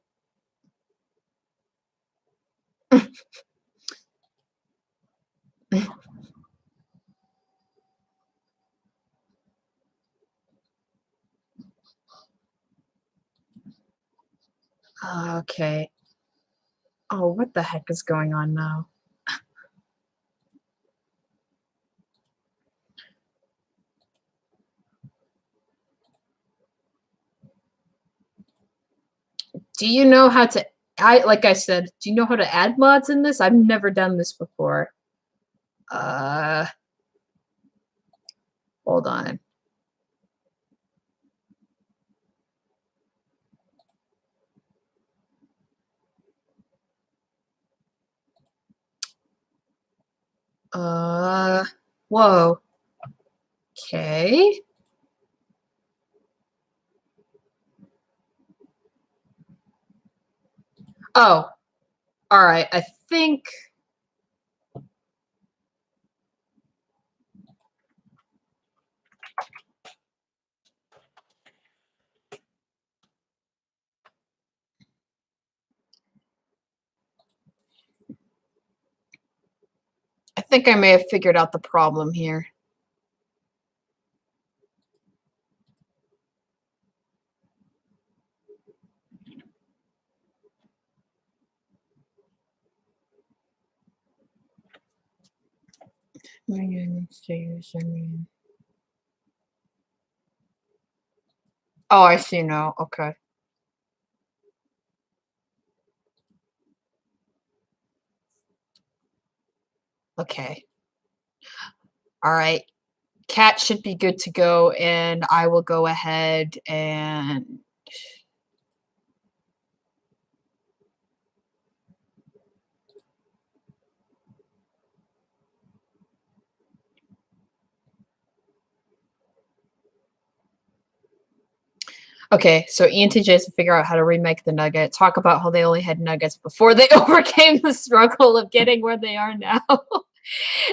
okay. Oh, what the heck is going on now? Do you know how to like I said, do you know how to add mods in this? I've never done this before. Uh Hold on. Uh Whoa. Okay. Oh, all right. I think I may have figured out the problem here. Oh, I see now. Okay. Okay. All right. Cat should be good to go, and I will go ahead and okay, so ENTJ has to figure out how to remake the nugget, talk about how they only had nuggets before they overcame the struggle of getting where they are now.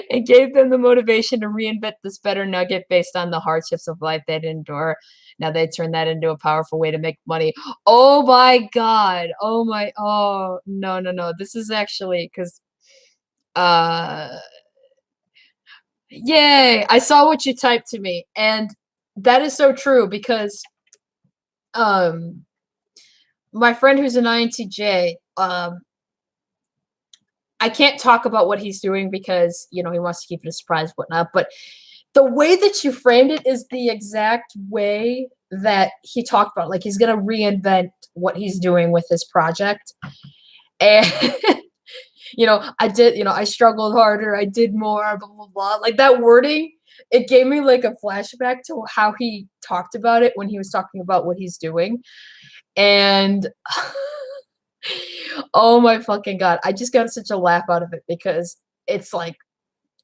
It gave them the motivation to reinvent this better nugget based on the hardships of life they'd endure. Now they turn that into a powerful way to make money. Oh my God. Oh my, oh, no, no, no. This is actually because, uh, yay, I saw what you typed to me. And that is so true because, um, my friend who's an INTJ, I can't talk about what he's doing because, you know, he wants to keep it a surprise, whatnot. But the way that you framed it is the exact way that he talked about. Like he's gonna reinvent what he's doing with his project. And you know, I struggled harder, I did more, blah blah blah. Like that wording, it gave me like a flashback to how he talked about it when he was talking about what he's doing. And oh my fucking God. I just got such a laugh out of it because it's like,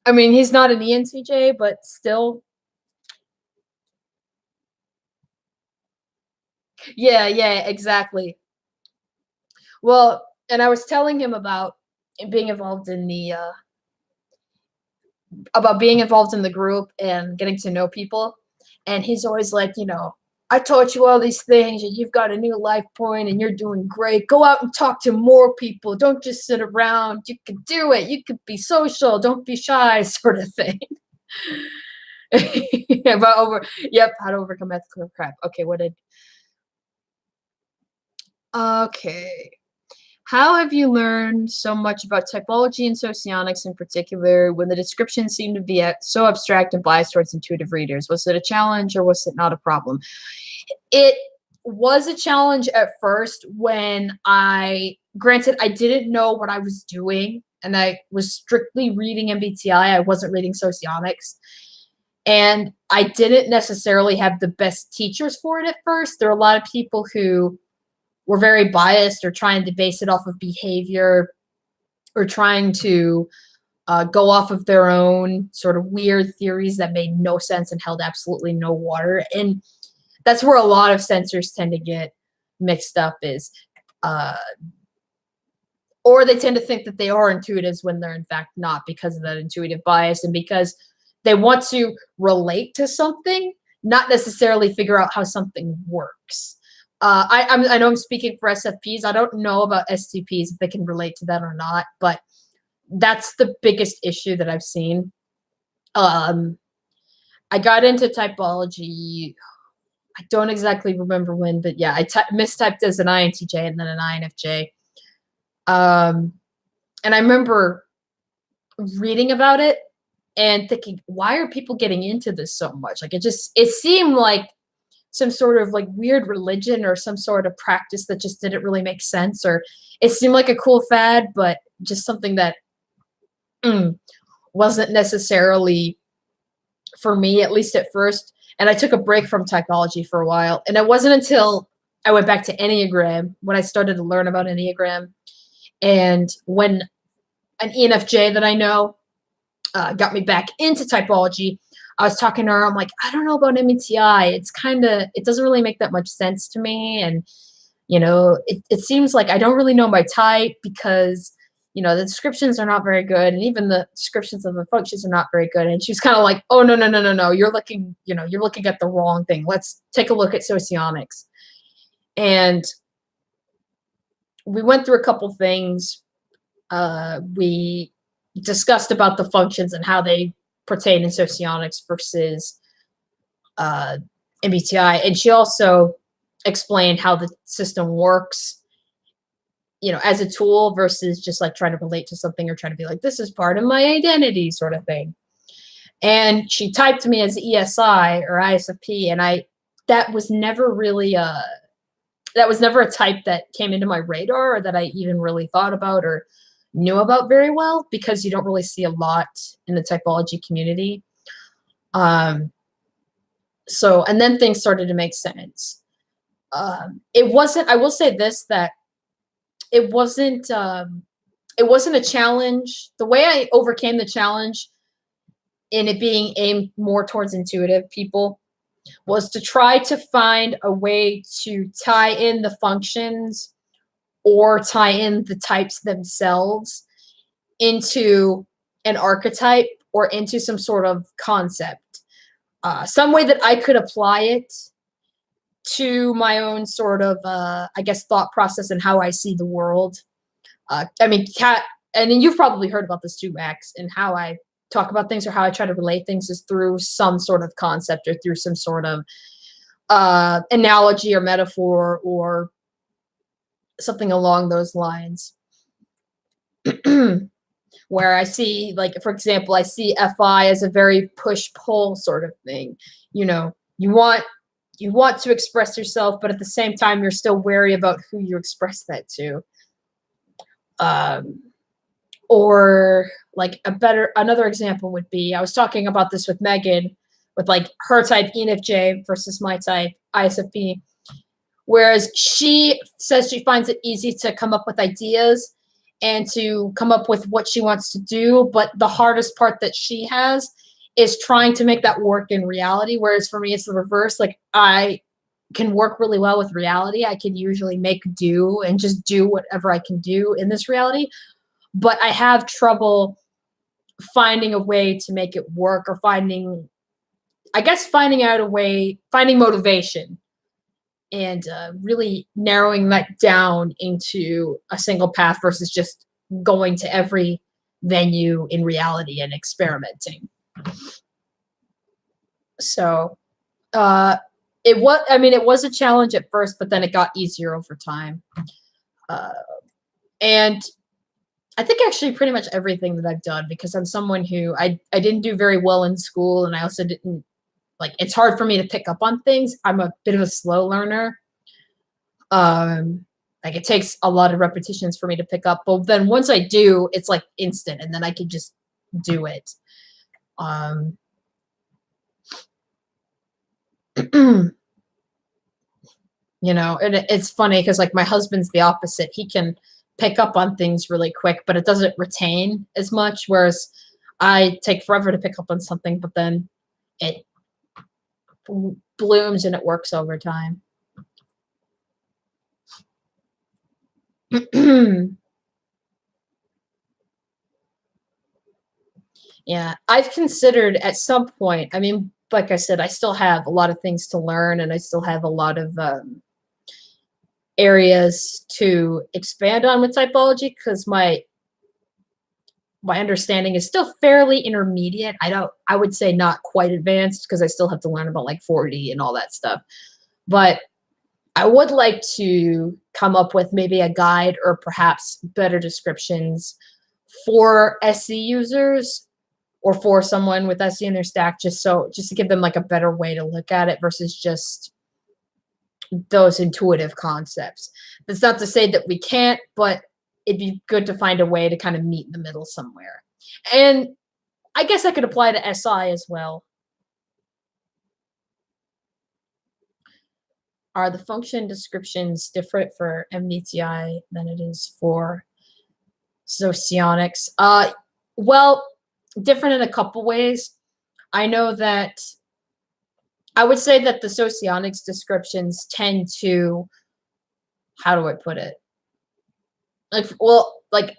I mean, he's not an ENTJ, but still. Yeah, yeah, exactly. Well, and I was telling him about being involved in the about being involved in the group and getting to know people. And he's always like, you know, I taught you all these things and you've got a new life point and you're doing great. Go out and talk to more people. Don't just sit around. You could do it. You could be social. Don't be shy, sort of thing. About yep, how to overcome ethical crap. Okay, what did okay. How have you learned so much about typology and socionics in particular when the descriptions seem to be so abstract and biased towards intuitive readers? Was it a challenge or was it not a problem? It was a challenge at first when granted, I didn't know what I was doing and I was strictly reading MBTI. I wasn't reading socionics. And I didn't necessarily have the best teachers for it at first. There are a lot of people who were very biased or trying to base it off of behavior or trying to go off of their own sort of weird theories that made no sense and held absolutely no water. And that's where a lot of sensors tend to get mixed up is, or they tend to think that they are intuitives when they're in fact not because of that intuitive bias and because they want to relate to something, not necessarily figure out how something works. I know I'm speaking for SFPs. I don't know about STPs if they can relate to that or not, but that's the biggest issue that I've seen. I got into typology. I don't exactly remember when, but yeah, I mistyped as an INTJ and then an INFJ. And I remember reading about it and thinking, why are people getting into this so much? Like it seemed like some sort of like weird religion or some sort of practice that just didn't really make sense, or it seemed like a cool fad, but just something that wasn't necessarily for me, at least at first. And I took a break from typology for a while. And it wasn't until I went back to Enneagram when I started to learn about Enneagram. And when an ENFJ that I know got me back into typology, I was talking to her. I'm like, I don't know about MBTI. It doesn't really make that much sense to me. And, you know, it seems like I don't really know my type because, you know, the descriptions are not very good. And even the descriptions of the functions are not very good. And she was kind of like, oh, no, no, no, no, no. You're looking at the wrong thing. Let's take a look at socionics. And we went through a couple things. We discussed about the functions and how they pertain in socionics versus MBTI. And she also explained how the system works, you know, as a tool versus just like trying to relate to something or trying to be like, this is part of my identity sort of thing. And she typed me as ESI or ISFP. And that was never really a type that came into my radar or that I even really thought about or knew about very well because you don't really see a lot in the typology community. So, and then things started to make sense. It wasn't, I will say this, that it wasn't, it wasn't a challenge. The way I overcame the challenge in it being aimed more towards intuitive people was to try to find a way to tie in the functions or tie in the types themselves into an archetype or into some sort of concept. Some way that I could apply it to my own sort of, I guess, thought process and how I see the world. I mean, and then you've probably heard about this too, Max, and how I talk about things or how I try to relate things is through some sort of concept or through some sort of analogy or metaphor or something along those lines. Where I see, like, for example, I see FI as a very push-pull sort of thing. You know, you want to express yourself, but at the same time, you're still wary about who you express that to. Or like another example would be, I was talking about this with Megan, with like her type ENFJ versus my type ISFP. Whereas she says she finds it easy to come up with ideas and to come up with what she wants to do, but the hardest part that she has is trying to make that work in reality. Whereas for me, it's the reverse. Like, I can work really well with reality. I can usually make do and just do whatever I can do in this reality. But I have trouble finding a way to make it work, or finding out a way, finding motivation, and really narrowing that down into a single path versus just going to every venue in reality and experimenting. So it was a challenge at first, but then it got easier over time. And I think actually pretty much everything that I've done, because I'm someone who I didn't do very well in school, and I also didn't, like, it's hard for me to pick up on things. I'm a bit of a slow learner. Like, it takes a lot of repetitions for me to pick up, but then once I do, it's like instant, and then I can just do it. You know, and it's funny because, like, my husband's the opposite. He can pick up on things really quick, but it doesn't retain as much, whereas I take forever to pick up on something, but then it blooms and it works over time. Yeah, I've considered at some point, I mean, like I said, I still have a lot of things to learn, and I still have a lot of areas to expand on with typology, because my understanding is still fairly intermediate. I would say not quite advanced, because I still have to learn about like 4D and all that stuff. But I would like to come up with maybe a guide or perhaps better descriptions for SC users, or for someone with SC in their stack, just to give them like a better way to look at it versus just those intuitive concepts. That's not to say that we can't, but it'd be good to find a way to kind of meet in the middle somewhere. And I guess I could apply to SI as well. Are the function descriptions different for MBTI than it is for socionics? Well, different in a couple ways. I know that I would say that the socionics descriptions tend to, how do I put it? Like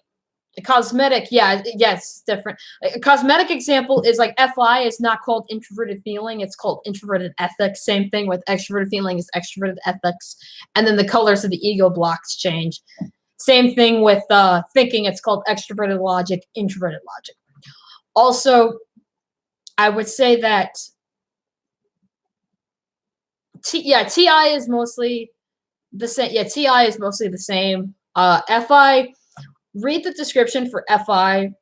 a cosmetic, yeah, yes, different. Like a cosmetic example is like FI is not called introverted feeling, it's called introverted ethics. Same thing with extroverted feeling is extroverted ethics. And then the colors of the ego blocks change. Same thing with thinking, it's called extroverted logic, introverted logic. Also, I would say that TI is mostly the same. Yeah, TI is mostly the same. FI, read the description for FI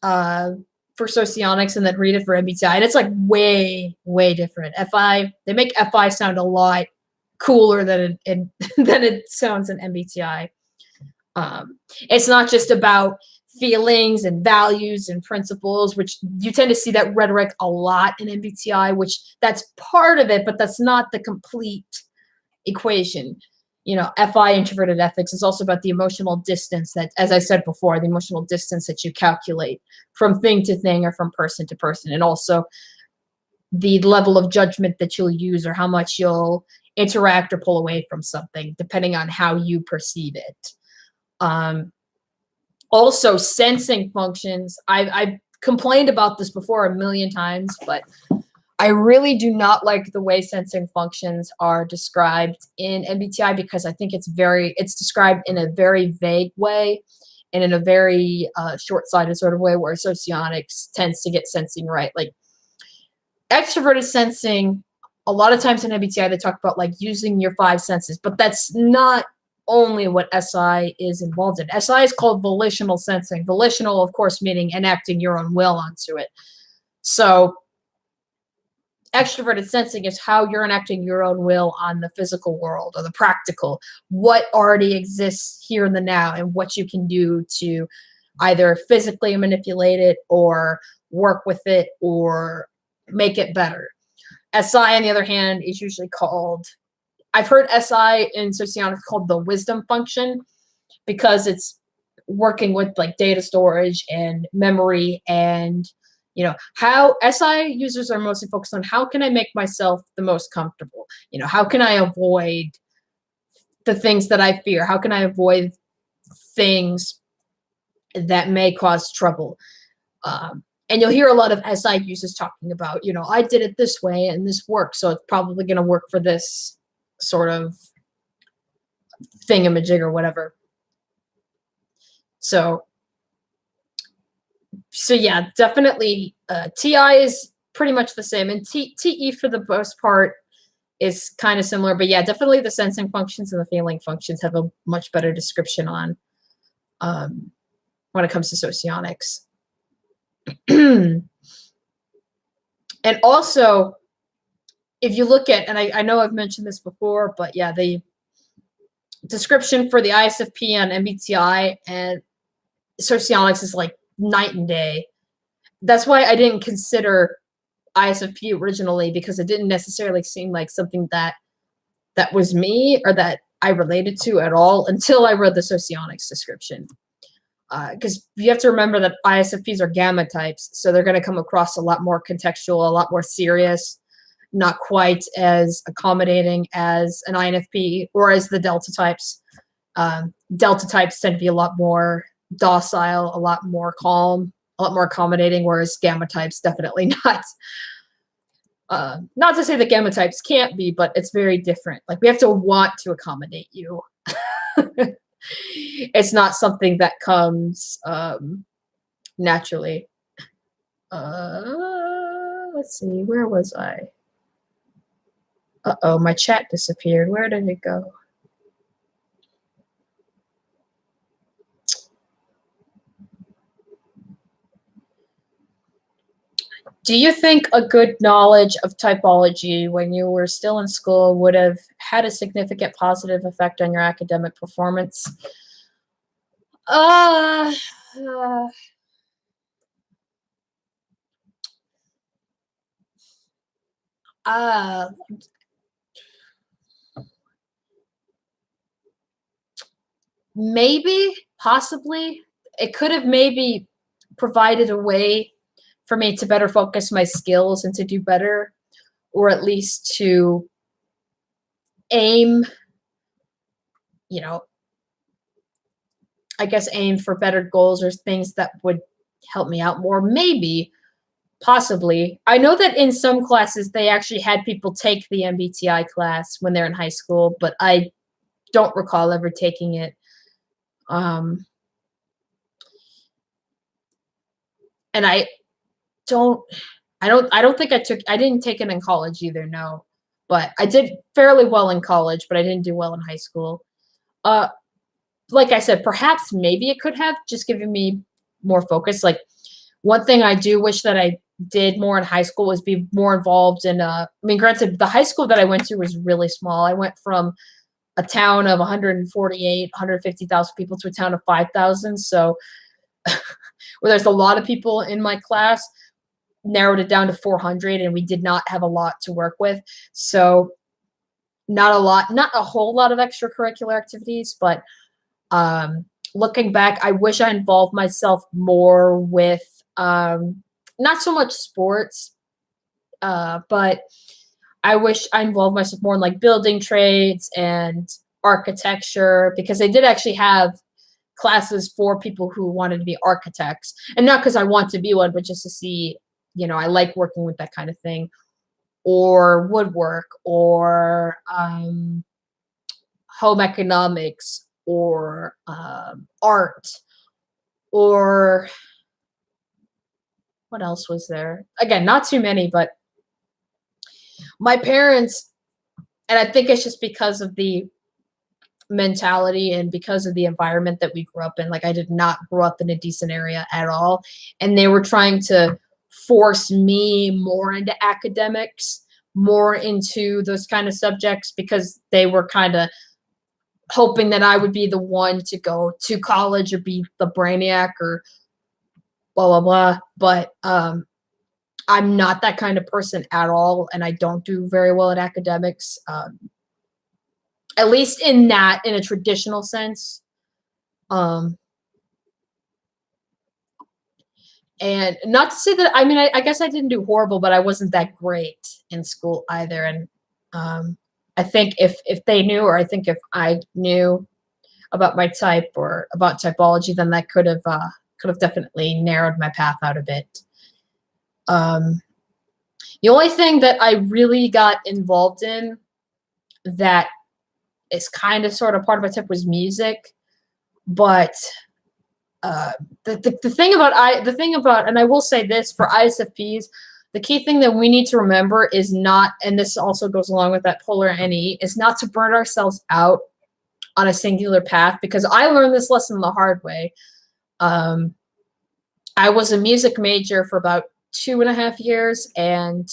for socionics, and then read it for MBTI, and it's like way, way different. They make FI sound a lot cooler than it sounds in MBTI. It's not just about feelings and values and principles, which you tend to see that rhetoric a lot in MBTI, which that's part of it, but that's not the complete equation. You know, FI, introverted ethics, is also about the emotional distance that, as I said before, the emotional distance that you calculate from thing to thing or from person to person, and also the level of judgment that you'll use or how much you'll interact or pull away from something, depending on how you perceive it. Also, sensing functions. I've complained about this before a million times, but I really do not like the way sensing functions are described in MBTI, because I think it's described in a very vague way and in a very short-sighted sort of way, where socionics tends to get sensing right. Like extroverted sensing, a lot of times in MBTI, they talk about like using your 5 senses, but that's not only what SI is involved in. SI is called volitional sensing. Volitional, of course, meaning enacting your own will onto it. So extroverted sensing is how you're enacting your own will on the physical world or the practical, what already exists here in the now, and what you can do to either physically manipulate it or work with it or make it better. SI, on the other hand, is usually called, I've heard SI in sociology called the wisdom function, because it's working with like data storage and memory, and you know, how SI users are mostly focused on how can I make myself the most comfortable? You know, how can I avoid the things that I fear? How can I avoid things that may cause trouble? And you'll hear a lot of SI users talking about, you know, I did it this way and this worked, so it's probably going to work for this sort of thingamajig or whatever. So yeah, definitely TI is pretty much the same, and TE for the most part is kind of similar, but yeah, definitely the sensing functions and the feeling functions have a much better description on when it comes to socionics. And also, if you look at, and I know I've mentioned this before, but yeah, the description for the ISFP on MBTI and socionics is like night and day. That's why I didn't consider ISFP originally, because it didn't necessarily seem like something that was me or that I related to at all until I read the socionics description. Because you have to remember that ISFPs are gamma types, so they're going to come across a lot more contextual, a lot more serious, not quite as accommodating as an INFP or as the delta types. Delta types tend to be a lot more docile, a lot more calm, a lot more accommodating, whereas gamma types definitely not. Not to say that gamma types can't be, but it's very different. Like, we have to want to accommodate you. It's not something that comes naturally. Let's see, where was I? Uh-oh, my chat disappeared. Where did it go? Do you think a good knowledge of typology when you were still in school would have had a significant positive effect on your academic performance? Maybe, possibly. It could have maybe provided a way for me to better focus my skills and to do better, or at least to aim, you know, I guess aim for better goals or things that would help me out more. Maybe, possibly. I know that in some classes they actually had people take the MBTI class when they're in high school, but I don't recall ever taking it. And I don't think I didn't take it in college either, no. But I did fairly well in college, but I didn't do well in high school. Like I said, perhaps maybe it could have just given me more focus. Like, one thing I do wish that I did more in high school was be more involved in, I mean, granted, the high school that I went to was really small. I went from a town of 150,000 people to a town of 5,000. So where there's a lot of people in my class, narrowed it down to 400, and we did not have a lot to work with. So not a whole lot of extracurricular activities, but looking back, I wish I involved myself more with not so much sports, but I wish I involved myself more in like building trades and architecture, because they did actually have classes for people who wanted to be architects, and not because I want to be one, but just to see, I like working with that kind of thing, or woodwork, or home economics, or art, or what else was there? Again, not too many, but my parents, and I think it's just because of the mentality and because of the environment that we grew up in. Like, I did not grow up in a decent area at all, and they were trying to force me more into academics, more into those kind of subjects, because they were kind of hoping that I would be the one to go to college or be the brainiac or blah blah blah. But I'm not that kind of person at all, and I don't do very well at academics. At least in a traditional sense. Um, and not to say that, I mean, I guess I didn't do horrible, but I wasn't that great in school either. And I think if they knew, or I think if I knew about my type or about typology, then that could have definitely narrowed my path out a bit. The only thing that I really got involved in that is kind of sort of part of my type was music, but the thing about, and I will say this for ISFPs, the key thing that we need to remember is not, and this also goes along with that polar NE, is not to burn ourselves out on a singular path, because I learned this lesson the hard way. I was a music major for about 2.5 years, and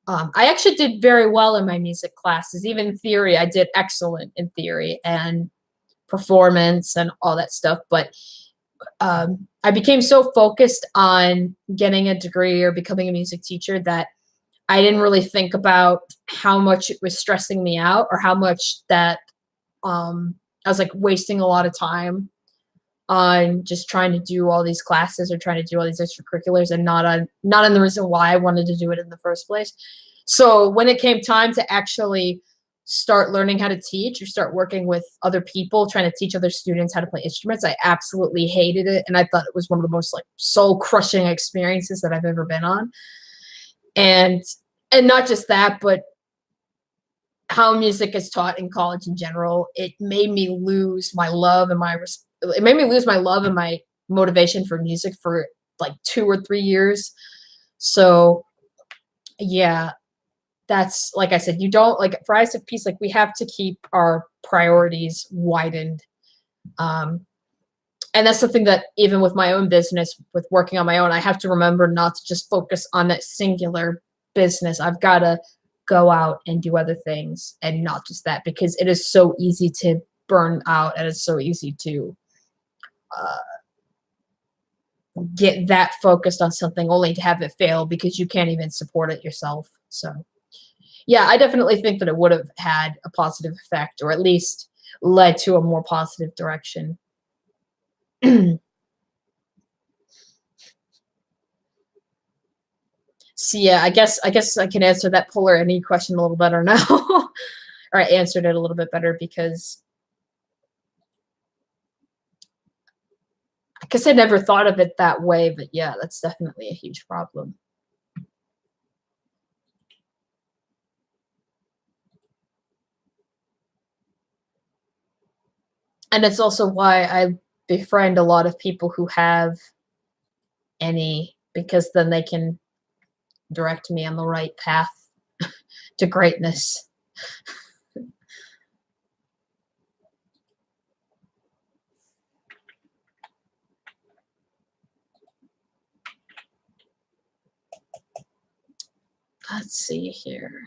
I actually did very well in my music classes. Even in theory, I did excellent in theory and performance and all that stuff. But I became so focused on getting a degree or becoming a music teacher that I didn't really think about how much it was stressing me out, or how much that I was like wasting a lot of time on just trying to do all these classes or trying to do all these extracurriculars, and not on the reason why I wanted to do it in the first place. So when it came time to actually start learning how to teach, or start working with other people trying to teach other students how to play instruments, I absolutely hated it, and I thought it was one of the most like soul crushing experiences that I've ever been on. And not just that, but how music is taught in college in general, it made me lose my love and my motivation for music for like 2 or 3 years. So yeah, that's, like I said, you don't, like, for ISFPs, like, we have to keep our priorities widened. Um, and that's something that even with my own business, with working on my own, I have to remember not to just focus on that singular business. I've got to go out and do other things, and not just that, because it is so easy to burn out, and it's so easy to uh, get that focused on something only to have it fail because you can't even support it yourself. So yeah, I definitely think that it would have had a positive effect, or at least led to a more positive direction. So yeah, I guess I can answer that polar NE question a little better now. Or I answered it a little bit better, because I guess I never thought of it that way, but yeah, that's definitely a huge problem. And it's also why I befriend a lot of people who have NE, because then they can direct me on the right path to greatness. Let's see here.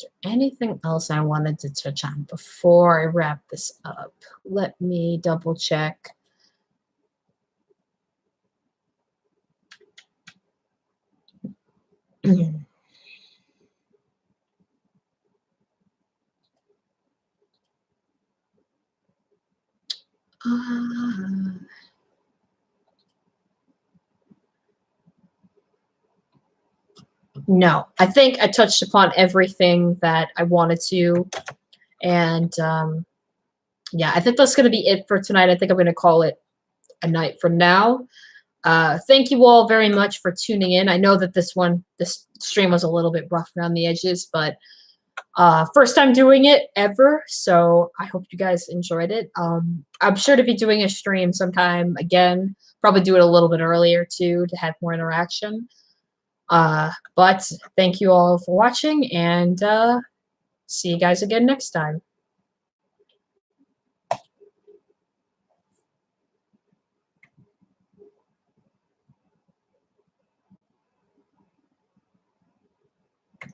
Is there anything else I wanted to touch on before I wrap this up? Let me double check. No, I think I touched upon everything that I wanted to. And yeah, I think that's going to be it for tonight. I think I'm going to call it a night from now. Thank you all very much for tuning in. I know that this stream was a little bit rough around the edges, but first time doing it ever, so I hope you guys enjoyed it. I'm sure to be doing a stream sometime again, probably do it a little bit earlier too to have more interaction. But thank you all for watching, and see you guys again next time.